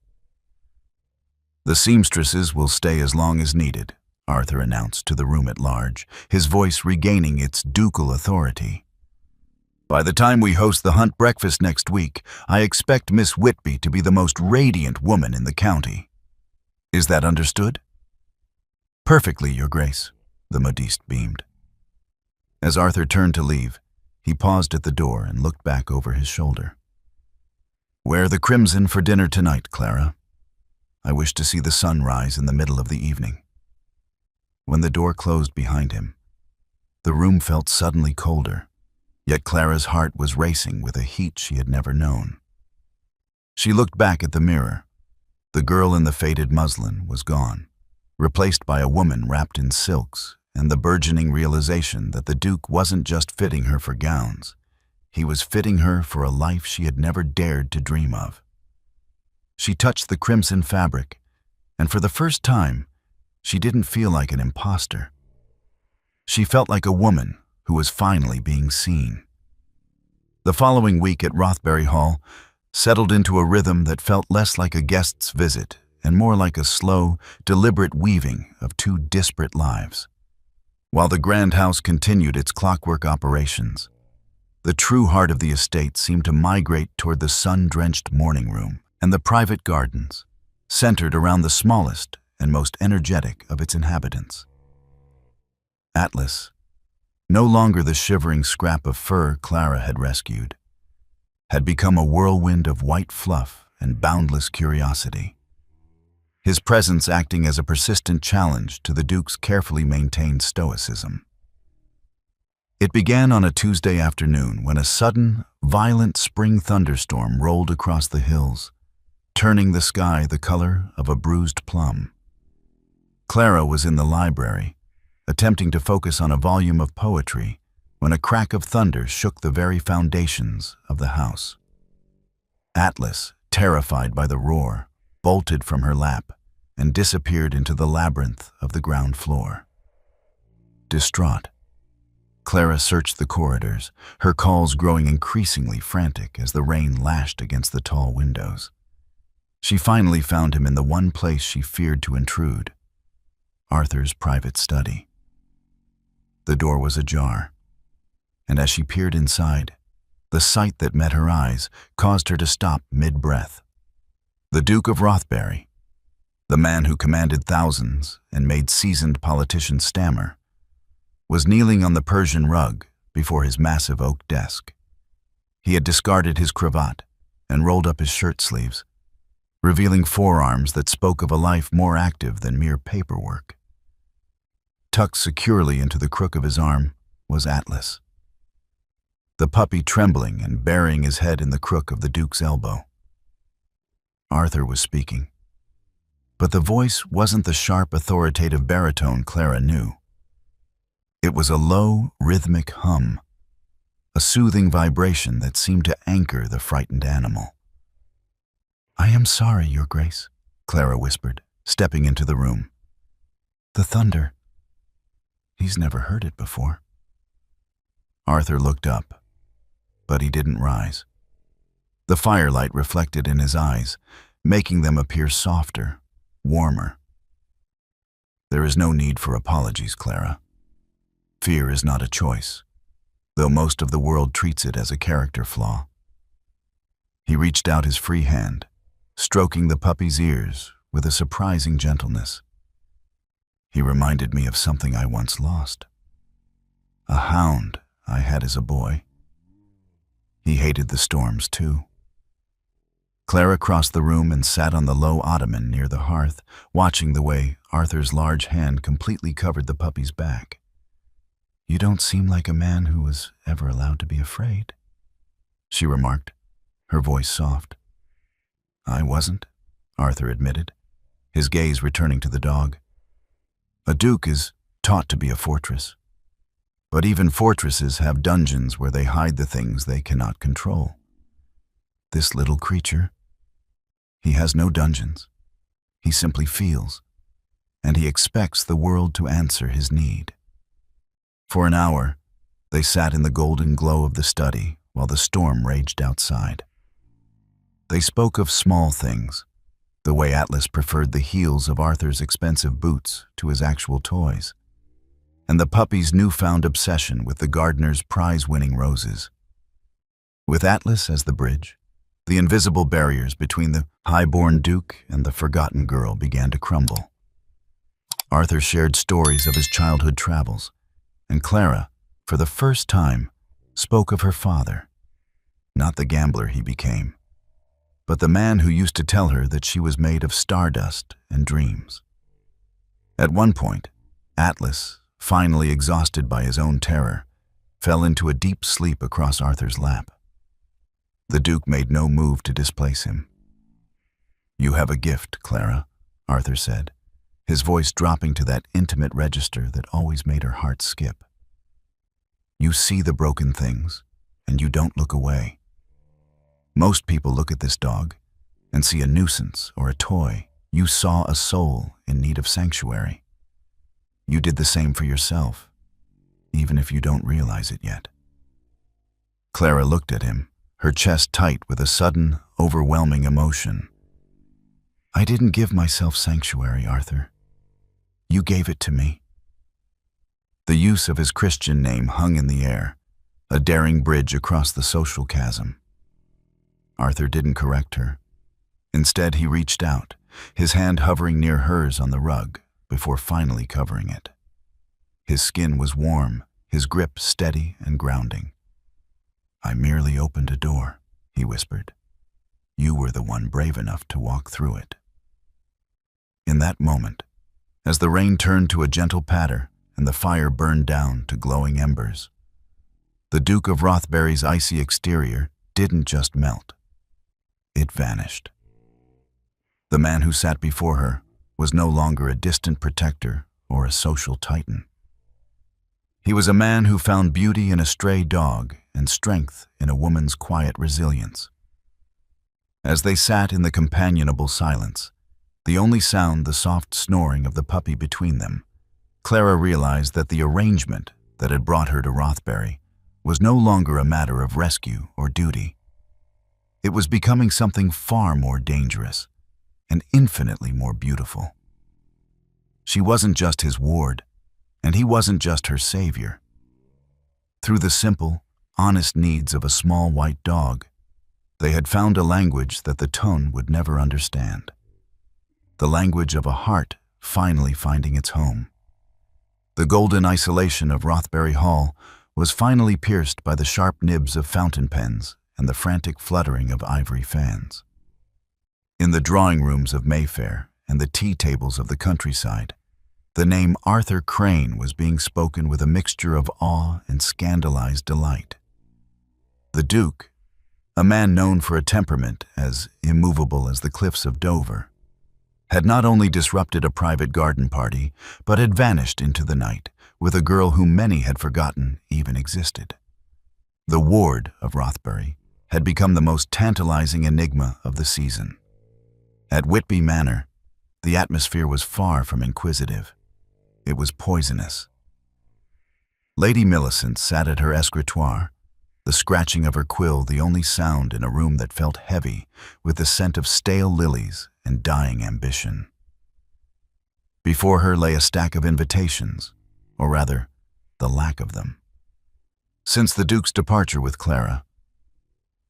"The seamstresses will stay as long as needed," Arthur announced to the room at large, his voice regaining its ducal authority. "By the time we host the hunt breakfast next week, I expect Miss Whitby to be the most radiant woman in the county. Is that understood?" "Perfectly, Your Grace," the modiste beamed. As Arthur turned to leave, he paused at the door and looked back over his shoulder. "Wear the crimson for dinner tonight, Clara. I wish to see the sun rise in the middle of the evening." When the door closed behind him, the room felt suddenly colder, yet Clara's heart was racing with a heat she had never known. She looked back at the mirror. The girl in the faded muslin was gone, replaced by a woman wrapped in silks, and the burgeoning realization that the Duke wasn't just fitting her for gowns. He was fitting her for a life she had never dared to dream of. She touched the crimson fabric, and for the first time, she didn't feel like an imposter. She felt like a woman who was finally being seen. The following week at Rothbury Hall settled into a rhythm that felt less like a guest's visit and more like a slow, deliberate weaving of two disparate lives. While the grand house continued its clockwork operations, the true heart of the estate seemed to migrate toward the sun-drenched morning room and the private gardens, centered around the smallest and most energetic of its inhabitants. Atlas, no longer the shivering scrap of fur Clara had rescued, had become a whirlwind of white fluff and boundless curiosity, his presence acting as a persistent challenge to the Duke's carefully maintained stoicism. It began on a Tuesday afternoon when a sudden, violent spring thunderstorm rolled across the hills, turning the sky the color of a bruised plum. Clara was in the library, attempting to focus on a volume of poetry, when a crack of thunder shook the very foundations of the house. Atlas, terrified by the roar, bolted from her lap and disappeared into the labyrinth of the ground floor. Distraught, Clara searched the corridors, her calls growing increasingly frantic as the rain lashed against the tall windows. She finally found him in the one place she feared to intrude, Arthur's private study. The door was ajar, and as she peered inside, the sight that met her eyes caused her to stop mid-breath. The Duke of Rothbury, the man who commanded thousands and made seasoned politicians stammer, was kneeling on the Persian rug before his massive oak desk. He had discarded his cravat and rolled up his shirt sleeves, revealing forearms that spoke of a life more active than mere paperwork. Tucked securely into the crook of his arm was Atlas, the puppy trembling and burying his head in the crook of the Duke's elbow. Arthur was speaking, but the voice wasn't the sharp, authoritative baritone Clara knew. It was a low, rhythmic hum, a soothing vibration that seemed to anchor the frightened animal. "I am sorry, Your Grace," Clara whispered, stepping into the room. "The thunder. He's never heard it before." Arthur looked up, but he didn't rise. The firelight reflected in his eyes, making them appear softer, warmer. "There is no need for apologies, Clara. Fear is not a choice, though most of the world treats it as a character flaw." He reached out his free hand, stroking the puppy's ears with a surprising gentleness. "He reminded me of something I once lost. A hound I had as a boy. He hated the storms, too." Clara crossed the room and sat on the low ottoman near the hearth, watching the way Arthur's large hand completely covered the puppy's back. "You don't seem like a man who was ever allowed to be afraid," she remarked, her voice soft. "I wasn't," Arthur admitted, his gaze returning to the dog. "A duke is taught to be a fortress. But even fortresses have dungeons where they hide the things they cannot control. This little creature, he has no dungeons. He simply feels, and he expects the world to answer his need." For an hour, they sat in the golden glow of the study while the storm raged outside. They spoke of small things, the way Atlas preferred the heels of Arthur's expensive boots to his actual toys, and the puppy's newfound obsession with the gardener's prize-winning roses. With Atlas as the bridge, the invisible barriers between the high-born duke and the forgotten girl began to crumble. Arthur shared stories of his childhood travels, and Clara, for the first time, spoke of her father, not the gambler he became, but the man who used to tell her that she was made of stardust and dreams. At one point, Atlas, finally exhausted by his own terror, fell into a deep sleep across Arthur's lap. The Duke made no move to displace him. "You have a gift, Clara," Arthur said, his voice dropping to that intimate register that always made her heart skip. "You see the broken things, and you don't look away. Most people look at this dog and see a nuisance or a toy. You saw a soul in need of sanctuary. You did the same for yourself, even if you don't realize it yet." Clara looked at him, her chest tight with a sudden, overwhelming emotion. I didn't give myself sanctuary, Arthur. You gave it to me. The use of his Christian name hung in the air, a daring bridge across the social chasm. Arthur didn't correct her. Instead, he reached out, his hand hovering near hers on the rug, before finally covering it. His skin was warm, his grip steady and grounding. I merely opened a door, he whispered. You were the one brave enough to walk through it. In that moment, as the rain turned to a gentle patter and the fire burned down to glowing embers, the Duke of Rothbury's icy exterior didn't just melt. It vanished. The man who sat before her was no longer a distant protector or a social titan. He was a man who found beauty in a stray dog and strength in a woman's quiet resilience. As they sat in the companionable silence, the only sound the soft snoring of the puppy between them, Clara realized that the arrangement that had brought her to Rothbury was no longer a matter of rescue or duty. It was becoming something far more dangerous and infinitely more beautiful. She wasn't just his ward, and he wasn't just her savior. Through the simple, honest needs of a small white dog, they had found a language that the tone would never understand. The language of a heart finally finding its home. The golden isolation of Rothbury Hall was finally pierced by the sharp nibs of fountain pens and the frantic fluttering of ivory fans. In the drawing rooms of Mayfair and the tea tables of the countryside, the name Arthur Crane was being spoken with a mixture of awe and scandalized delight. The Duke, a man known for a temperament as immovable as the cliffs of Dover, had not only disrupted a private garden party, but had vanished into the night with a girl whom many had forgotten even existed. The ward of Rothbury had become the most tantalizing enigma of the season. At Whitby Manor, the atmosphere was far from inquisitive. It was poisonous. Lady Millicent sat at her escritoire, the scratching of her quill the only sound in a room that felt heavy with the scent of stale lilies and dying ambition. Before her lay a stack of invitations, or rather, the lack of them. Since the Duke's departure with Clara,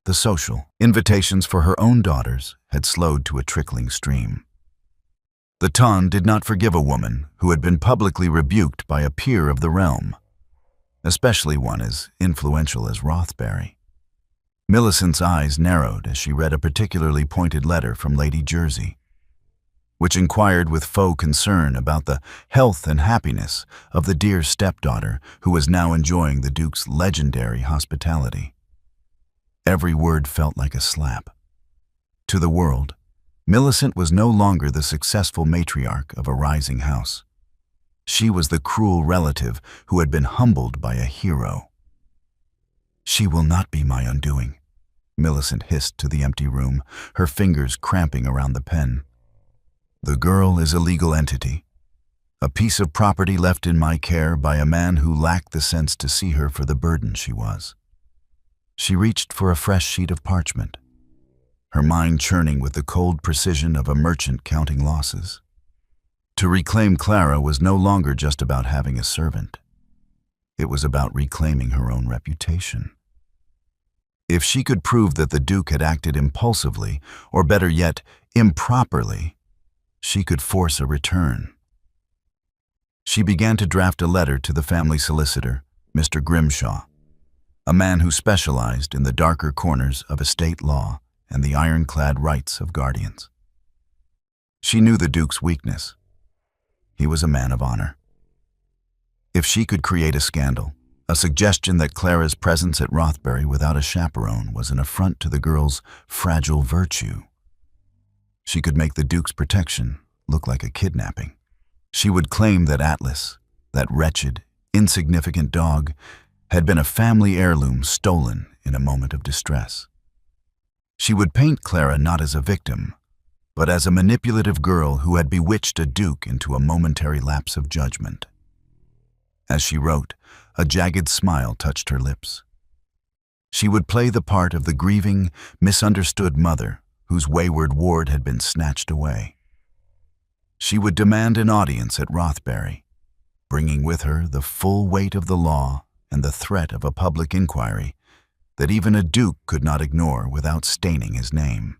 the social invitations for her own daughters had slowed to a trickling stream. The Ton did not forgive a woman who had been publicly rebuked by a peer of the realm, especially one as influential as Rothbury. Millicent's eyes narrowed as she read a particularly pointed letter from Lady Jersey, which inquired with faux concern about the health and happiness of the dear stepdaughter who was now enjoying the Duke's legendary hospitality. Every word felt like a slap. To the world, Millicent was no longer the successful matriarch of a rising house. She was the cruel relative who had been humbled by a hero. "She will not be my undoing," Millicent hissed to the empty room, her fingers cramping around the pen. "The girl is a legal entity, a piece of property left in my care by a man who lacked the sense to see her for the burden she was." She reached for a fresh sheet of parchment, her mind churning with the cold precision of a merchant counting losses. To reclaim Clara was no longer just about having a servant. It was about reclaiming her own reputation. If she could prove that the Duke had acted impulsively, or better yet, improperly, she could force a return. She began to draft a letter to the family solicitor, Mr. Grimshaw, a man who specialized in the darker corners of estate law and the ironclad rights of guardians. She knew the Duke's weakness. He was a man of honor. If she could create a scandal, a suggestion that Clara's presence at Rothbury without a chaperone was an affront to the girl's fragile virtue, she could make the Duke's protection look like a kidnapping. She would claim that Atlas, that wretched, insignificant dog, had been a family heirloom stolen in a moment of distress. She would paint Clara not as a victim, but as a manipulative girl who had bewitched a duke into a momentary lapse of judgment. As she wrote, a jagged smile touched her lips. She would play the part of the grieving, misunderstood mother whose wayward ward had been snatched away. She would demand an audience at Rothbury, bringing with her the full weight of the law and the threat of a public inquiry that even a duke could not ignore without staining his name.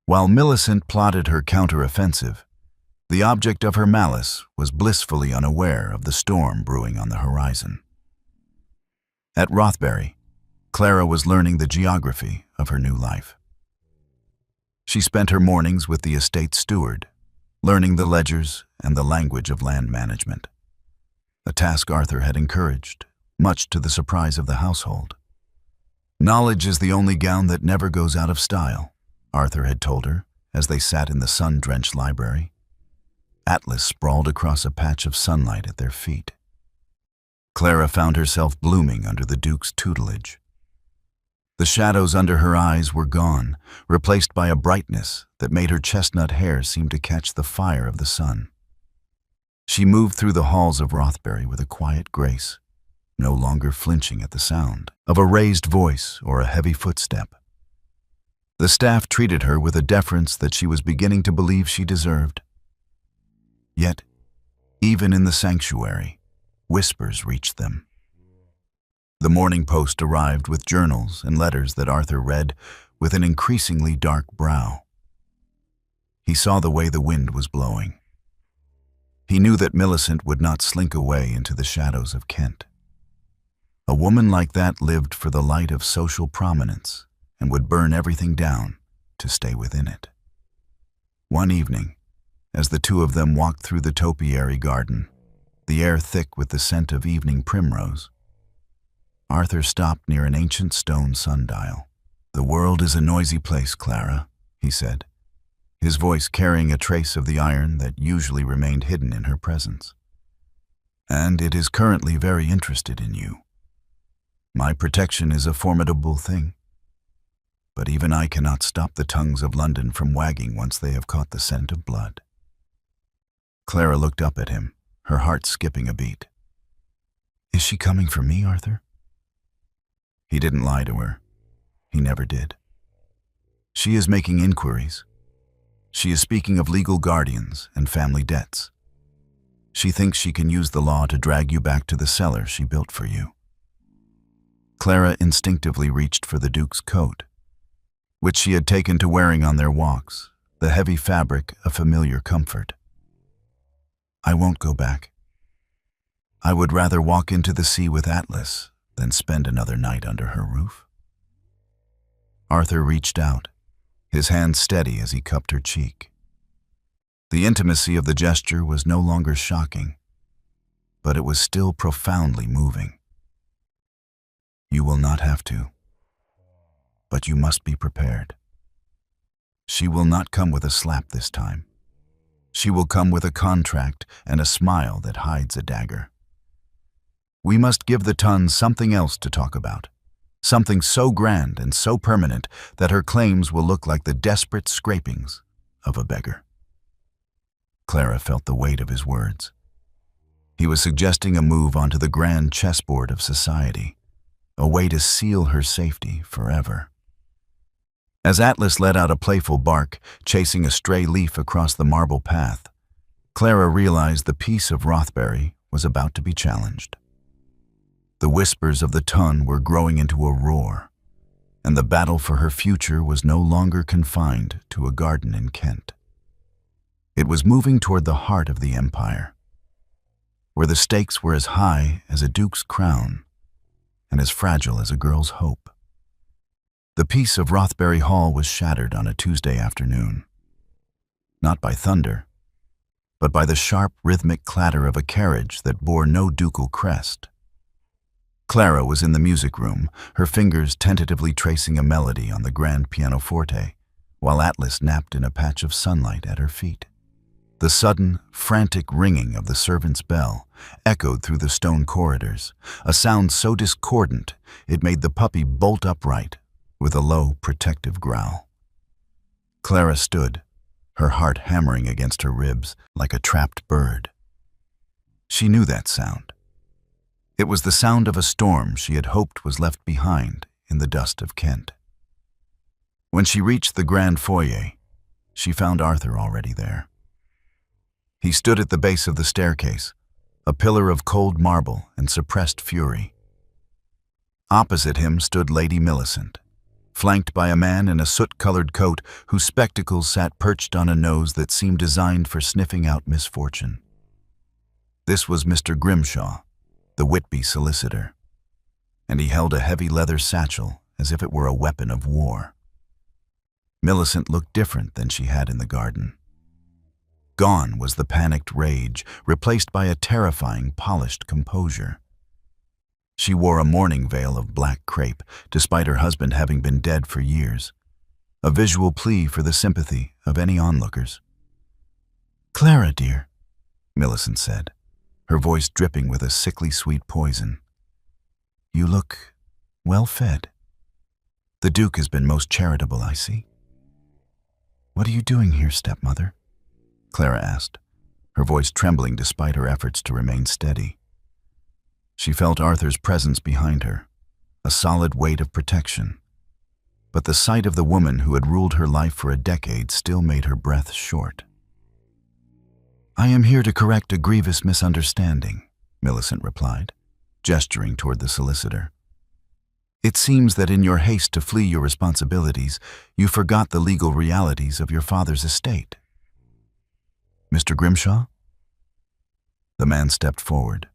While Millicent plotted her counteroffensive, the object of her malice was blissfully unaware of the storm brewing on the horizon. At Rothbury, Clara was learning the geography of her new life. She spent her mornings with the estate steward, learning the ledgers and the language of land management, a task Arthur had encouraged, much to the surprise of the household. "Knowledge is the only gown that never goes out of style," Arthur had told her as they sat in the sun-drenched library. Atlas sprawled across a patch of sunlight at their feet. Clara found herself blooming under the Duke's tutelage. The shadows under her eyes were gone, replaced by a brightness that made her chestnut hair seem to catch the fire of the sun. She moved through the halls of Rothbury with a quiet grace, no longer flinching at the sound of a raised voice or a heavy footstep. The staff treated her with a deference that she was beginning to believe she deserved. Yet, even in the sanctuary, whispers reached them. The Morning Post arrived with journals and letters that Arthur read with an increasingly dark brow. He saw the way the wind was blowing. He knew that Millicent would not slink away into the shadows of Kent. A woman like that lived for the light of social prominence and would burn everything down to stay within it. One evening, as the two of them walked through the topiary garden, the air thick with the scent of evening primrose, Arthur stopped near an ancient stone sundial. "The world is a noisy place, Clara," he said, his voice carrying a trace of the iron that usually remained hidden in her presence. "And it is currently very interested in you. My protection is a formidable thing, but even I cannot stop the tongues of London from wagging once they have caught the scent of blood." Clara looked up at him, her heart skipping a beat. "Is she coming for me, Arthur?" He didn't lie to her. He never did. "She is making inquiries. She is speaking of legal guardians and family debts. She thinks she can use the law to drag you back to the cellar she built for you." Clara instinctively reached for the Duke's coat, which she had taken to wearing on their walks, the heavy fabric a familiar comfort. "I won't go back. I would rather walk into the sea with Atlas than spend another night under her roof." Arthur reached out, his hand steady as he cupped her cheek. The intimacy of the gesture was no longer shocking, but it was still profoundly moving. "You will not have to, but you must be prepared. She will not come with a slap this time. She will come with a contract and a smile that hides a dagger. We must give the Tun something else to talk about, something so grand and so permanent that her claims will look like the desperate scrapings of a beggar." Clara felt the weight of his words. He was suggesting a move onto the grand chessboard of society, a way to seal her safety forever. As Atlas let out a playful bark, chasing a stray leaf across the marble path, Clara realized the peace of Rothbury was about to be challenged. The whispers of the Tun were growing into a roar, and the battle for her future was no longer confined to a garden in Kent. It was moving toward the heart of the empire, where the stakes were as high as a duke's crown and as fragile as a girl's hope. The peace of Rothbury Hall was shattered on a Tuesday afternoon, not by thunder, but by the sharp, rhythmic clatter of a carriage that bore no ducal crest. Clara was in the music room, her fingers tentatively tracing a melody on the grand pianoforte, while Atlas napped in a patch of sunlight at her feet. The sudden, frantic ringing of the servant's bell echoed through the stone corridors, a sound so discordant it made the puppy bolt upright with a low, protective growl. Clara stood, her heart hammering against her ribs like a trapped bird. She knew that sound. It was the sound of a storm she had hoped was left behind in the dust of Kent. When she reached the grand foyer, she found Arthur already there. He stood at the base of the staircase, a pillar of cold marble and suppressed fury. Opposite him stood Lady Millicent, flanked by a man in a soot-colored coat whose spectacles sat perched on a nose that seemed designed for sniffing out misfortune. This was Mr. Grimshaw, the Whitby solicitor, and he held a heavy leather satchel as if it were a weapon of war. Millicent looked different than she had in the garden. Gone was the panicked rage, replaced by a terrifying, polished composure. She wore a mourning veil of black crepe, despite her husband having been dead for years, a visual plea for the sympathy of any onlookers. "Clara, dear," Millicent said, her voice dripping with a sickly sweet poison. "You look well-fed. The Duke has been most charitable, I see." "What are you doing here, stepmother?" Clara asked, her voice trembling despite her efforts to remain steady. She felt Arthur's presence behind her, a solid weight of protection. But the sight of the woman who had ruled her life for a decade still made her breath short. "I am here to correct a grievous misunderstanding," Millicent replied, gesturing toward the solicitor. "It seems that in your haste to flee your responsibilities, you forgot the legal realities of your father's estate." "Mr. Grimshaw?" The man stepped forward,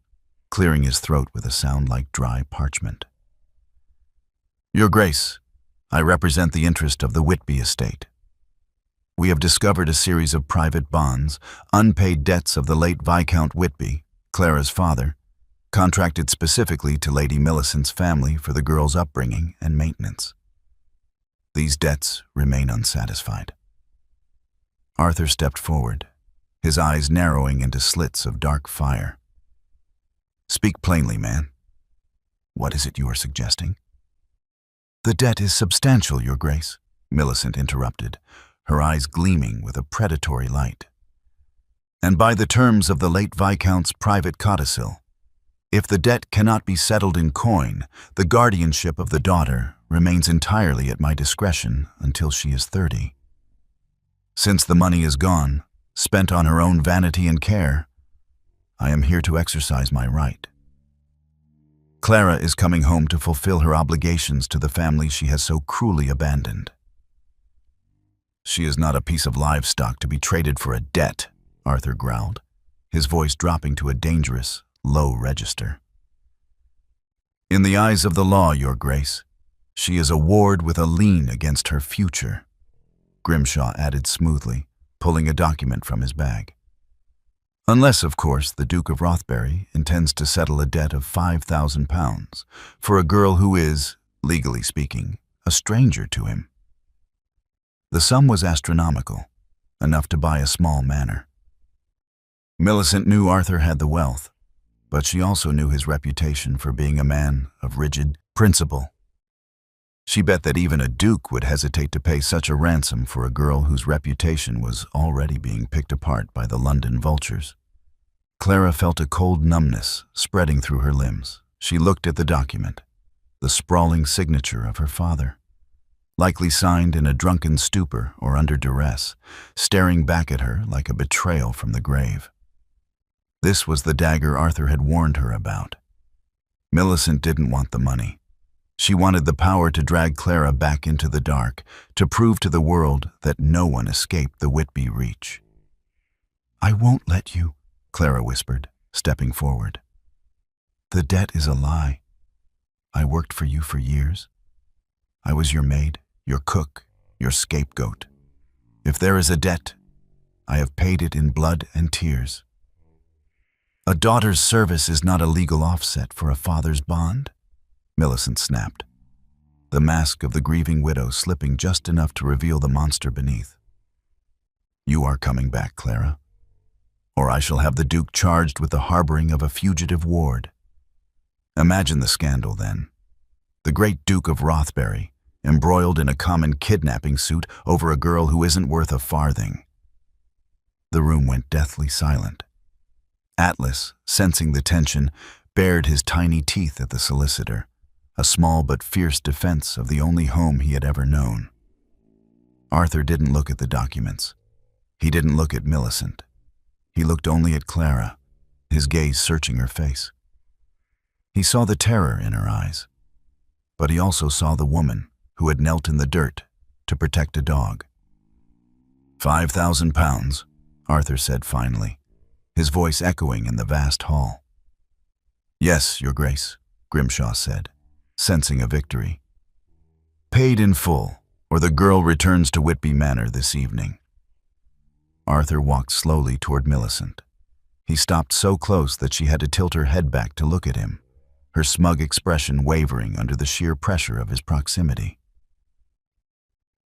clearing his throat with a sound like dry parchment. "Your Grace, I represent the interest of the Whitby estate. We have discovered a series of private bonds, unpaid debts of the late Viscount Whitby, Clara's father, contracted specifically to Lady Millicent's family for the girl's upbringing and maintenance. These debts remain unsatisfied." Arthur stepped forward, his eyes narrowing into slits of dark fire. "Speak plainly, man. What is it you are suggesting?" "The debt is substantial, Your Grace," Millicent interrupted, her eyes gleaming with a predatory light. "And by the terms of the late Viscount's private codicil, if the debt cannot be settled in coin, the guardianship of the daughter remains entirely at my discretion until she is 30. Since the money is gone, spent on her own vanity and care, I am here to exercise my right. Clara is coming home to fulfill her obligations to the family she has so cruelly abandoned." "She is not a piece of livestock to be traded for a debt," Arthur growled, his voice dropping to a dangerous, low register. "In the eyes of the law, Your Grace, she is a ward with a lien against her future," Grimshaw added smoothly, pulling a document from his bag. "Unless, of course, the Duke of Rothbury intends to settle a debt of £5,000 for a girl who is, legally speaking, a stranger to him." The sum was astronomical, enough to buy a small manor. Millicent knew Arthur had the wealth, but she also knew his reputation for being a man of rigid principle. She bet that even a duke would hesitate to pay such a ransom for a girl whose reputation was already being picked apart by the London vultures. Clara felt a cold numbness spreading through her limbs. She looked at the document, the sprawling signature of her father, likely signed in a drunken stupor or under duress, staring back at her like a betrayal from the grave. This was the dagger Arthur had warned her about. Millicent didn't want the money. She wanted the power to drag Clara back into the dark, to prove to the world that no one escaped the Whitby reach. "I won't let you," Clara whispered, stepping forward. "The debt is a lie. I worked for you for years. I was your maid, your cook, your scapegoat. If there is a debt, I have paid it in blood and tears. A daughter's service is not a legal offset for a father's bond," Millicent snapped, the mask of the grieving widow slipping just enough to reveal the monster beneath. "You are coming back, Clara, or I shall have the Duke charged with the harboring of a fugitive ward. Imagine the scandal then. The great Duke of Rothbury, embroiled in a common kidnapping suit over a girl who isn't worth a farthing." The room went deathly silent. Atlas, sensing the tension, bared his tiny teeth at the solicitor, a small but fierce defense of the only home he had ever known. Arthur didn't look at the documents. He didn't look at Millicent. He looked only at Clara, his gaze searching her face. He saw the terror in her eyes, but he also saw the woman who had knelt in the dirt to protect a dog. £5,000, Arthur said finally, his voice echoing in the vast hall. Yes, Your Grace, Grimshaw said, sensing a victory. Paid in full, or the girl returns to Whitby Manor this evening. Arthur walked slowly toward Millicent. He stopped so close that she had to tilt her head back to look at him, her smug expression wavering under the sheer pressure of his proximity.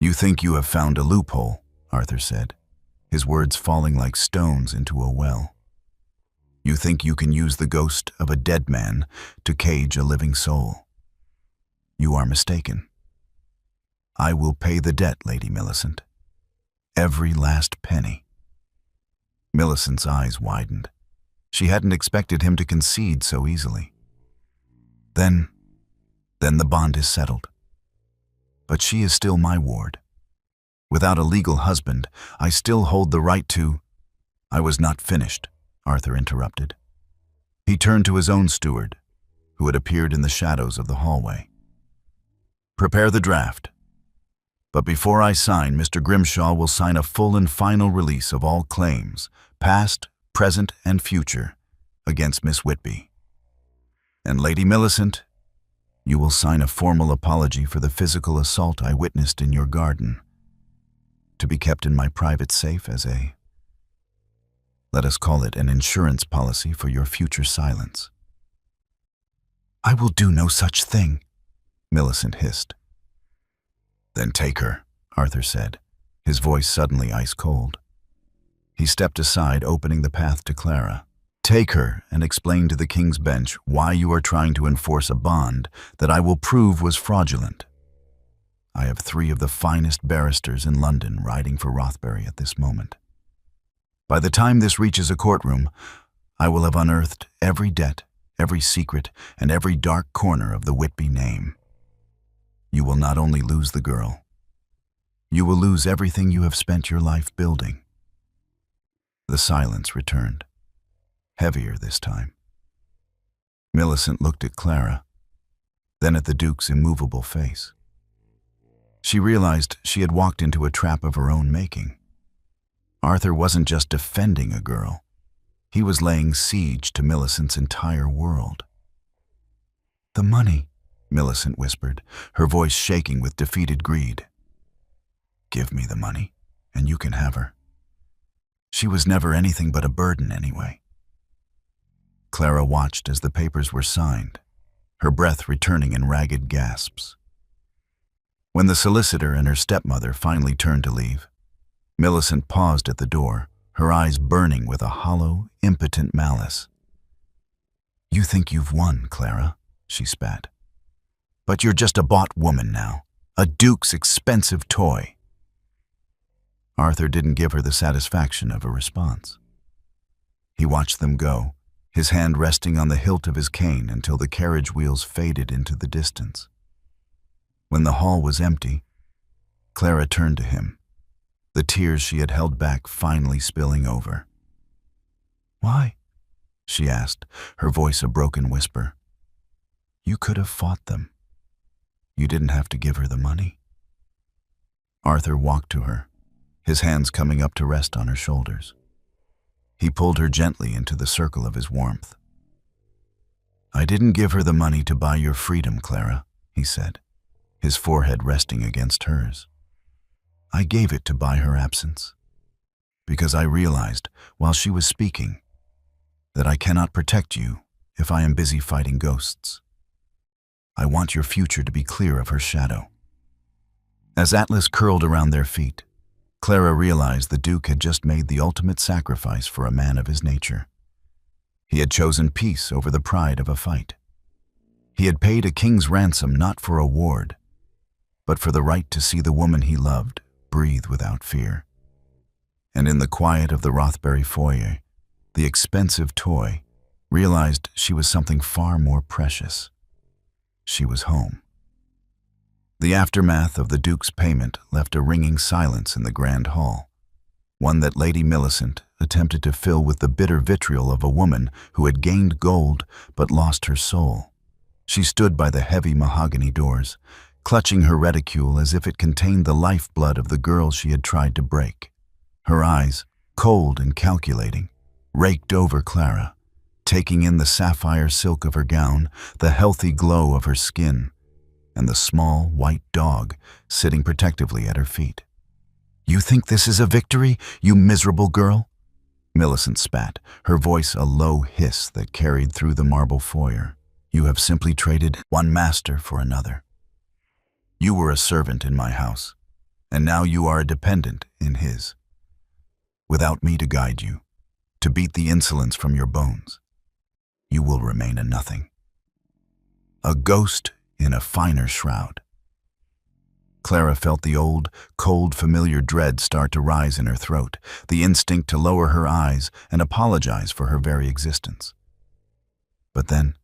You think you have found a loophole, Arthur said, his words falling like stones into a well. You think you can use the ghost of a dead man to cage a living soul. You are mistaken. I will pay the debt, Lady Millicent. Every last penny. Millicent's eyes widened. She hadn't expected him to concede so easily. Then the bond is settled. But she is still my ward. Without a legal husband, I still hold the right to— I was not finished, Arthur interrupted. He turned to his own steward, who had appeared in the shadows of the hallway. Prepare the draft. But before I sign, Mr. Grimshaw will sign a full and final release of all claims, past, present, and future, against Miss Whitby. And Lady Millicent, you will sign a formal apology for the physical assault I witnessed in your garden, to be kept in my private safe as let us call it an insurance policy for your future silence. I will do no such thing, Millicent hissed. Then take her, Arthur said, his voice suddenly ice cold. He stepped aside, opening the path to Clara. Take her and explain to the King's Bench why you are trying to enforce a bond that I will prove was fraudulent. I have 3 of the finest barristers in London riding for Rothbury at this moment. By the time this reaches a courtroom, I will have unearthed every debt, every secret, and every dark corner of the Whitby name. You will not only lose the girl, you will lose everything you have spent your life building. The silence returned, heavier this time. Millicent looked at Clara, then at the Duke's immovable face. She realized she had walked into a trap of her own making. Arthur wasn't just defending a girl. He was laying siege to Millicent's entire world. The money, Millicent whispered, her voice shaking with defeated greed. Give me the money, and you can have her. She was never anything but a burden anyway. Clara watched as the papers were signed, her breath returning in ragged gasps. When the solicitor and her stepmother finally turned to leave, Millicent paused at the door, her eyes burning with a hollow, impotent malice. You think you've won, Clara, she spat. But you're just a bought woman now, a Duke's expensive toy. Arthur didn't give her the satisfaction of a response. He watched them go, his hand resting on the hilt of his cane until the carriage wheels faded into the distance. When the hall was empty, Clara turned to him, the tears she had held back finally spilling over. Why? She asked, her voice a broken whisper. You could have fought them. You didn't have to give her the money. Arthur walked to her, his hands coming up to rest on her shoulders. He pulled her gently into the circle of his warmth. I didn't give her the money to buy your freedom, Clara, he said, his forehead resting against hers. I gave it to buy her absence, because I realized, while she was speaking, that I cannot protect you if I am busy fighting ghosts. I want your future to be clear of her shadow. As Atlas curled around their feet, Clara realized the Duke had just made the ultimate sacrifice for a man of his nature. He had chosen peace over the pride of a fight. He had paid a king's ransom not for a ward, but for the right to see the woman he loved breathe without fear. And in the quiet of the Rothbury foyer, the expensive toy realized she was something far more precious. She was home. The aftermath of the Duke's payment left a ringing silence in the grand hall, one that Lady Millicent, attempted to fill with the bitter vitriol of a woman who had gained gold but lost her soul. She stood by the heavy mahogany doors, clutching her reticule as if it contained the lifeblood of the girl she had tried to break. Her eyes, cold and calculating, raked over Clara, taking in the sapphire silk of her gown, the healthy glow of her skin, and the small, white dog sitting protectively at her feet. "You think this is a victory, you miserable girl?" Millicent spat, her voice a low hiss that carried through the marble foyer. "You have simply traded one master for another. You were a servant in my house, and now you are a dependent in his. Without me to guide you, to beat the insolence from your bones, you will remain a nothing. A ghost in a finer shroud." Clara felt the old, cold, familiar dread start to rise in her throat, the instinct to lower her eyes and apologize for her very existence. But then,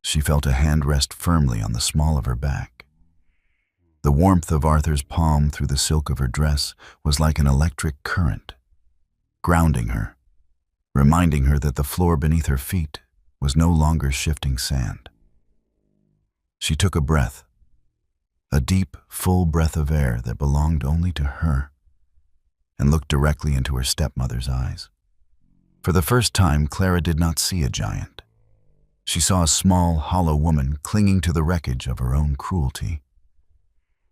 she felt a hand rest firmly on the small of her back. The warmth of Arthur's palm through the silk of her dress was like an electric current, grounding her, reminding her that the floor beneath her feet was no longer shifting sand. She took a breath, a deep, full breath of air that belonged only to her, and looked directly into her stepmother's eyes. For the first time, Clara did not see a giant. She saw a small, hollow woman clinging to the wreckage of her own cruelty.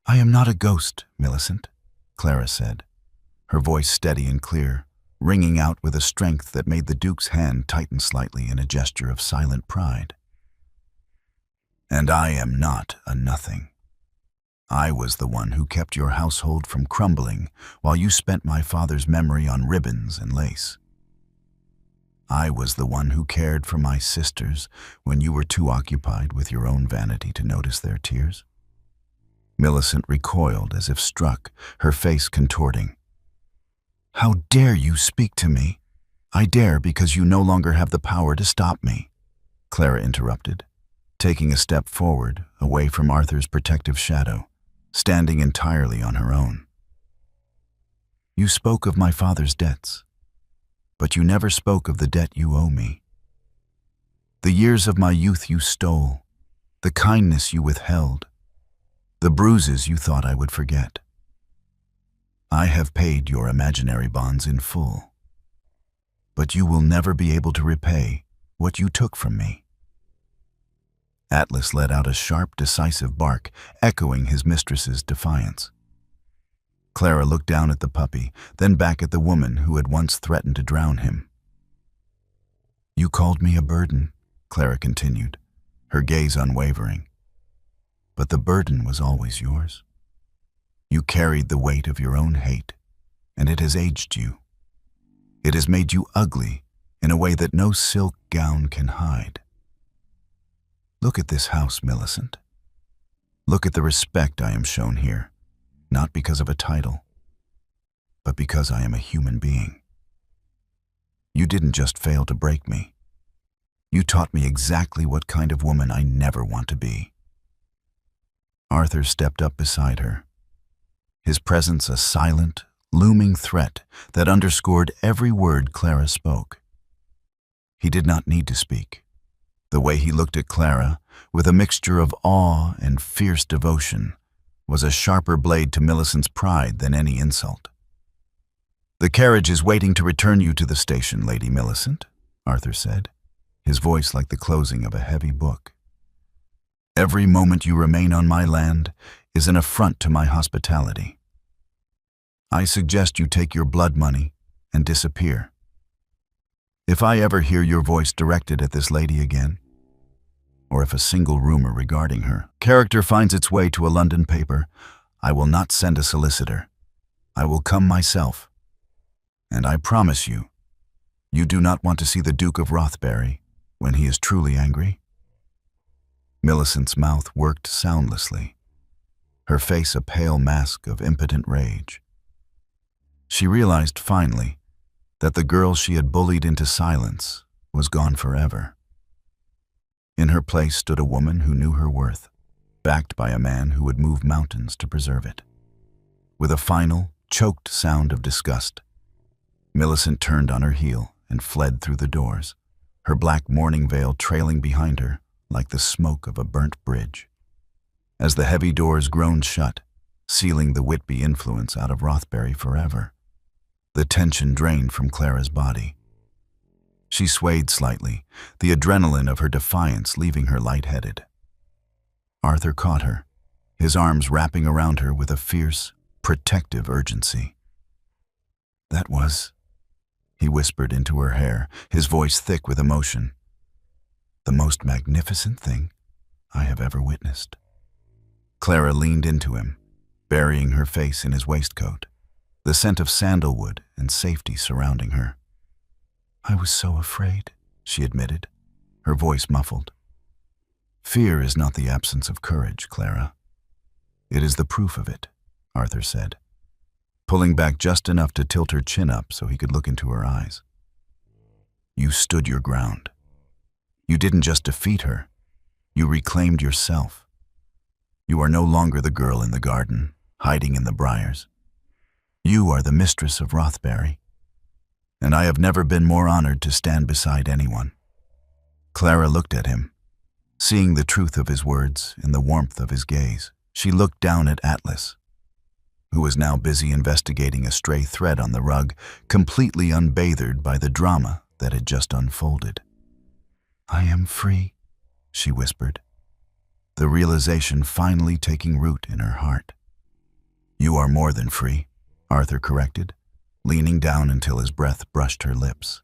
"I am not a ghost, Millicent," Clara said, her voice steady and clear, ringing out with a strength that made the Duke's hand tighten slightly in a gesture of silent pride. "And I am not a nothing. I was the one who kept your household from crumbling while you spent my father's memory on ribbons and lace. I was the one who cared for my sisters when you were too occupied with your own vanity to notice their tears." Millicent recoiled as if struck, her face contorting. "How dare you speak to me? I dare because you no longer have the power to stop me," Clara interrupted, taking a step forward, away from Arthur's protective shadow, standing entirely on her own. "You spoke of my father's debts, but you never spoke of the debt you owe me. The years of my youth you stole, the kindness you withheld, the bruises you thought I would forget. I have paid your imaginary bonds in full, but you will never be able to repay what you took from me." Atlas let out a sharp, decisive bark, echoing his mistress's defiance. Clara looked down at the puppy, then back at the woman who had once threatened to drown him. "You called me a burden," Clara continued, her gaze unwavering. "But the burden was always yours. You carried the weight of your own hate, and it has aged you. It has made you ugly in a way that no silk gown can hide. Look at this house, Millicent. Look at the respect I am shown here, not because of a title, but because I am a human being. You didn't just fail to break me. You taught me exactly what kind of woman I never want to be." Arthur stepped up beside her, his presence a silent, looming threat that underscored every word Clara spoke. He did not need to speak. The way he looked at Clara, with a mixture of awe and fierce devotion, was a sharper blade to Millicent's pride than any insult. "The carriage is waiting to return you to the station, Lady Millicent," Arthur said, his voice like the closing of a heavy book. "Every moment you remain on my land is an affront to my hospitality. I suggest you take your blood money and disappear. If I ever hear your voice directed at this lady again, or if a single rumor regarding her character finds its way to a London paper, I will not send a solicitor. I will come myself. And I promise you, you do not want to see the Duke of Rothbury when he is truly angry." Millicent's mouth worked soundlessly, her face a pale mask of impotent rage. She realized finally that the girl she had bullied into silence was gone forever. In her place stood a woman who knew her worth, backed by a man who would move mountains to preserve it. With a final, choked sound of disgust, Millicent turned on her heel and fled through the doors, her black mourning veil trailing behind her like the smoke of a burnt bridge. As the heavy doors groaned shut, sealing the Whitby influence out of Rothbury forever, the tension drained from Clara's body. She swayed slightly, the adrenaline of her defiance leaving her lightheaded. Arthur caught her, his arms wrapping around her with a fierce, protective urgency. "That was," he whispered into her hair, his voice thick with emotion, "the most magnificent thing I have ever witnessed." Clara leaned into him, burying her face in his waistcoat, the scent of sandalwood and safety surrounding her. "I was so afraid," she admitted, her voice muffled. "Fear is not the absence of courage, Clara. It is the proof of it," Arthur said, pulling back just enough to tilt her chin up so he could look into her eyes. "You stood your ground. You didn't just defeat her, you reclaimed yourself. You are no longer the girl in the garden, hiding in the briars. You are the mistress of Rothbury, and I have never been more honored to stand beside anyone." Clara looked at him, seeing the truth of his words in the warmth of his gaze. She looked down at Atlas, who was now busy investigating a stray thread on the rug, completely unbathed by the drama that had just unfolded. "I am free," she whispered, the realization finally taking root in her heart. "You are more than free," Arthur corrected, leaning down until his breath brushed her lips.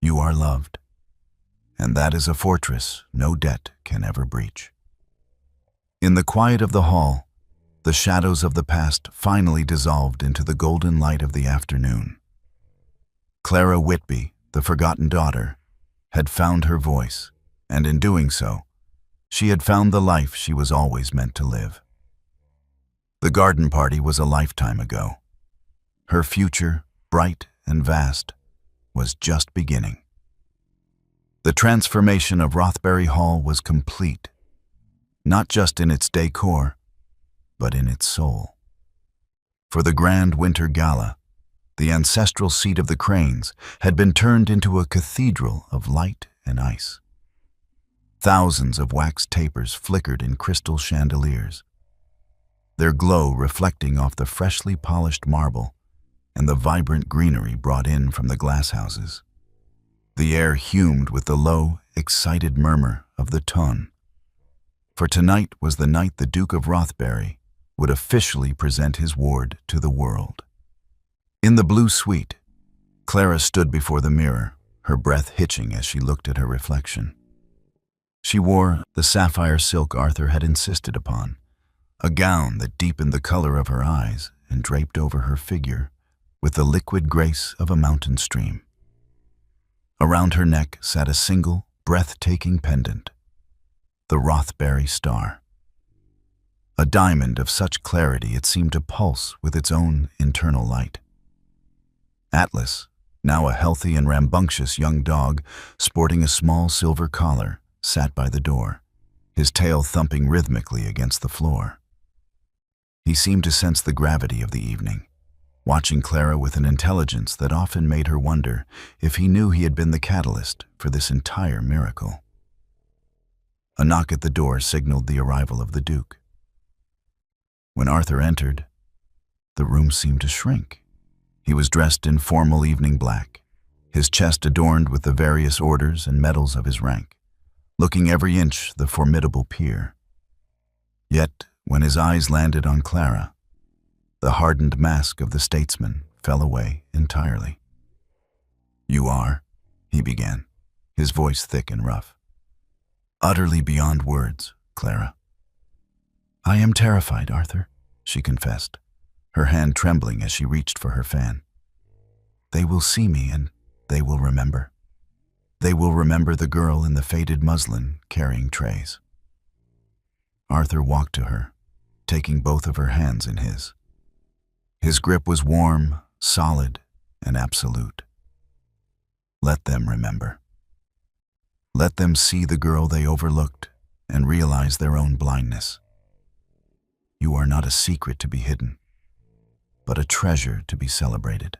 "You are loved, and that is a fortress no debt can ever breach." In the quiet of the hall, the shadows of the past finally dissolved into the golden light of the afternoon. Clara Whitby, the forgotten daughter, had found her voice, and in doing so, she had found the life she was always meant to live. The garden party was a lifetime ago. Her future, bright and vast, was just beginning. The transformation of Rothbury Hall was complete, not just in its decor, but in its soul. For the grand winter gala, the ancestral seat of the Cranes had been turned into a cathedral of light and ice. Thousands of wax tapers flickered in crystal chandeliers, their glow reflecting off the freshly polished marble and the vibrant greenery brought in from the glasshouses. The air hummed with the low, excited murmur of the ton. For tonight was the night the Duke of Rothbury would officially present his ward to the world. In the blue suite, Clara stood before the mirror, her breath hitching as she looked at her reflection. She wore the sapphire silk Arthur had insisted upon, a gown that deepened the color of her eyes and draped over her figure with the liquid grace of a mountain stream. Around her neck sat a single, breathtaking pendant, the Rothbury star. A diamond of such clarity it seemed to pulse with its own internal light. Atlas, now a healthy and rambunctious young dog sporting a small silver collar, sat by the door, his tail thumping rhythmically against the floor. He seemed to sense the gravity of the evening, watching Clara with an intelligence that often made her wonder if he knew he had been the catalyst for this entire miracle. A knock at the door signaled the arrival of the Duke. When Arthur entered, the room seemed to shrink. He was dressed in formal evening black, his chest adorned with the various orders and medals of his rank, looking every inch the formidable peer. Yet, when his eyes landed on Clara, the hardened mask of the statesman fell away entirely. "You are," he began, his voice thick and rough. "Utterly beyond words, Clara." "I am terrified, Arthur," she confessed, her hand trembling as she reached for her fan. "They will see me and they will remember. They will remember the girl in the faded muslin carrying trays." Arthur walked to her, taking both of her hands in his. His grip was warm, solid, and absolute. Let them remember. Let them see the girl they overlooked and realize their own blindness. You are not a secret to be hidden, but a treasure to be celebrated.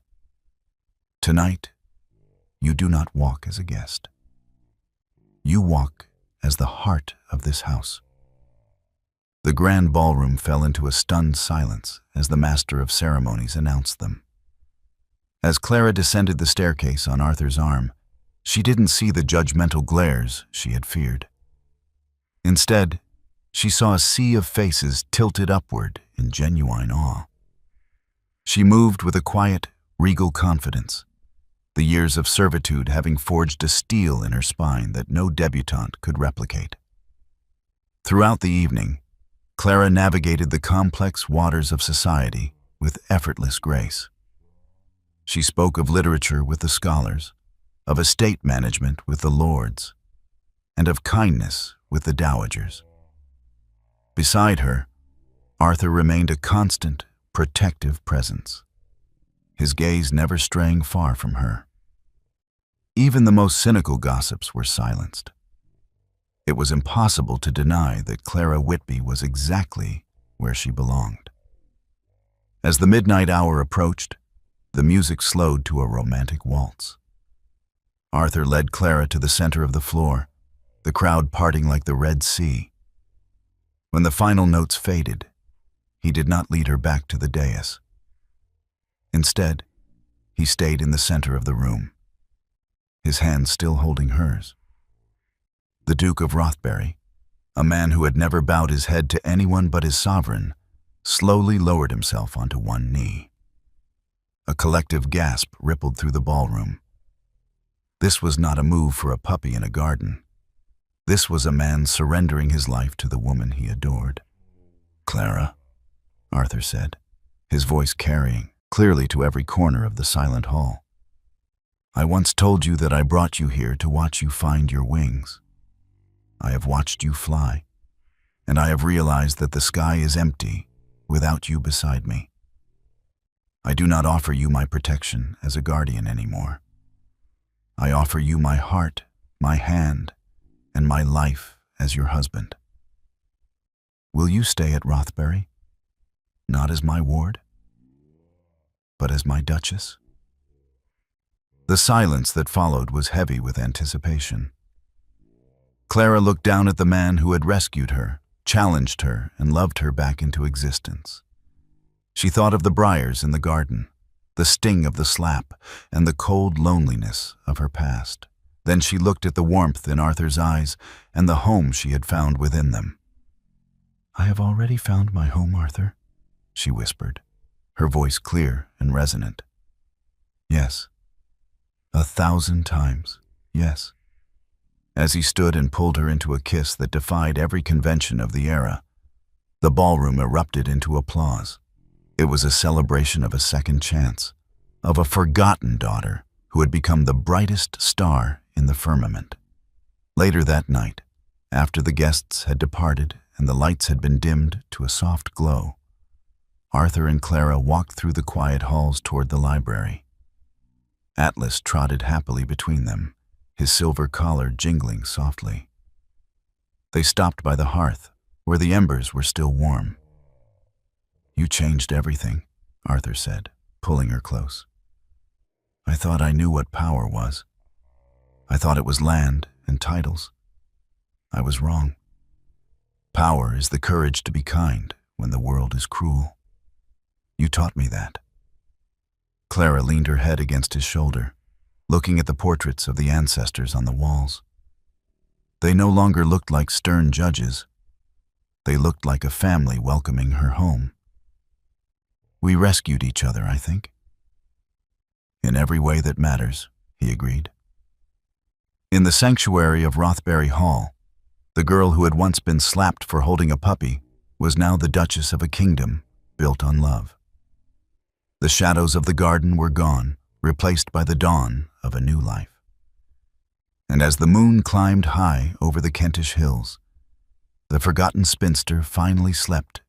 Tonight, you do not walk as a guest. You walk as the heart of this house." The grand ballroom fell into a stunned silence as the master of ceremonies announced them. As Clara descended the staircase on Arthur's arm, she didn't see the judgmental glares she had feared. Instead, she saw a sea of faces tilted upward in genuine awe. She moved with a quiet, regal confidence, the years of servitude having forged a steel in her spine that no debutante could replicate. Throughout the evening, Clara navigated the complex waters of society with effortless grace. She spoke of literature with the scholars, of estate management with the lords, and of kindness with the dowagers. Beside her, Arthur remained a constant, protective presence, his gaze never straying far from her. Even the most cynical gossips were silenced. It was impossible to deny that Clara Whitby was exactly where she belonged. As the midnight hour approached, the music slowed to a romantic waltz. Arthur led Clara to the center of the floor, the crowd parting like the Red Sea. When the final notes faded, he did not lead her back to the dais. Instead, he stayed in the center of the room, his hand still holding hers. The Duke of Rothbury, a man who had never bowed his head to anyone but his sovereign, slowly lowered himself onto one knee. A collective gasp rippled through the ballroom. This was not a move for a puppy in a garden. This was a man surrendering his life to the woman he adored. "Clara," Arthur said, his voice carrying clearly to every corner of the silent hall. "I once told you that I brought you here to watch you find your wings. I have watched you fly, and I have realized that the sky is empty without you beside me. I do not offer you my protection as a guardian anymore. I offer you my heart, my hand, and my life as your husband. Will you stay at Rothbury, not as my ward, but as my duchess?" The silence that followed was heavy with anticipation. Clara looked down at the man who had rescued her, challenged her, and loved her back into existence. She thought of the briars in the garden, the sting of the slap, and the cold loneliness of her past. Then she looked at the warmth in Arthur's eyes and the home she had found within them. "I have already found my home, Arthur," she whispered, her voice clear and resonant. "Yes, 1,000 times, yes." As he stood and pulled her into a kiss that defied every convention of the era, the ballroom erupted into applause. It was a celebration of a second chance, of a forgotten daughter who had become the brightest star in the firmament. Later that night, after the guests had departed and the lights had been dimmed to a soft glow, Arthur and Clara walked through the quiet halls toward the library. Atlas trotted happily between them, his silver collar jingling softly. They stopped by the hearth, where the embers were still warm. "You changed everything," Arthur said, pulling her close. "I thought I knew what power was. I thought it was land and titles. I was wrong. Power is the courage to be kind when the world is cruel. You taught me that." Clara leaned her head against his shoulder, looking at the portraits of the ancestors on the walls. They no longer looked like stern judges. They looked like a family welcoming her home. "We rescued each other, I think." "In every way that matters," he agreed. In the sanctuary of Rothbury Hall, the girl who had once been slapped for holding a puppy was now the duchess of a kingdom built on love. The shadows of the garden were gone, replaced by the dawn of a new life. And as the moon climbed high over the Kentish hills, the forgotten spinster finally slept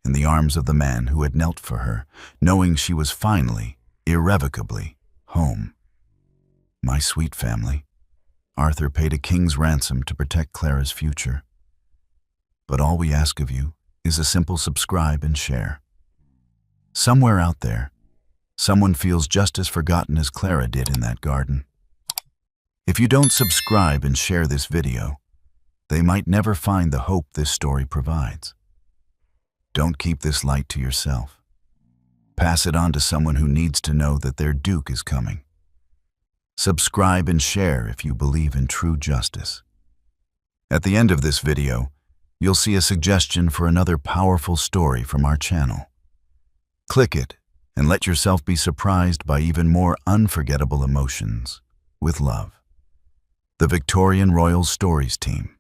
in the arms of the man who had knelt for her, knowing she was finally, irrevocably, home. "My sweet family," Arthur paid a king's ransom to protect Clara's future. "But all we ask of you is a simple subscribe and share. Somewhere out there, someone feels just as forgotten as Clara did in that garden. If you don't subscribe and share this video, they might never find the hope this story provides. Don't keep this light to yourself. Pass it on to someone who needs to know that their Duke is coming. Subscribe and share if you believe in true justice. At the end of this video, you'll see a suggestion for another powerful story from our channel. Click it and let yourself be surprised by even more unforgettable emotions. With love, the Victorian Royal Stories team.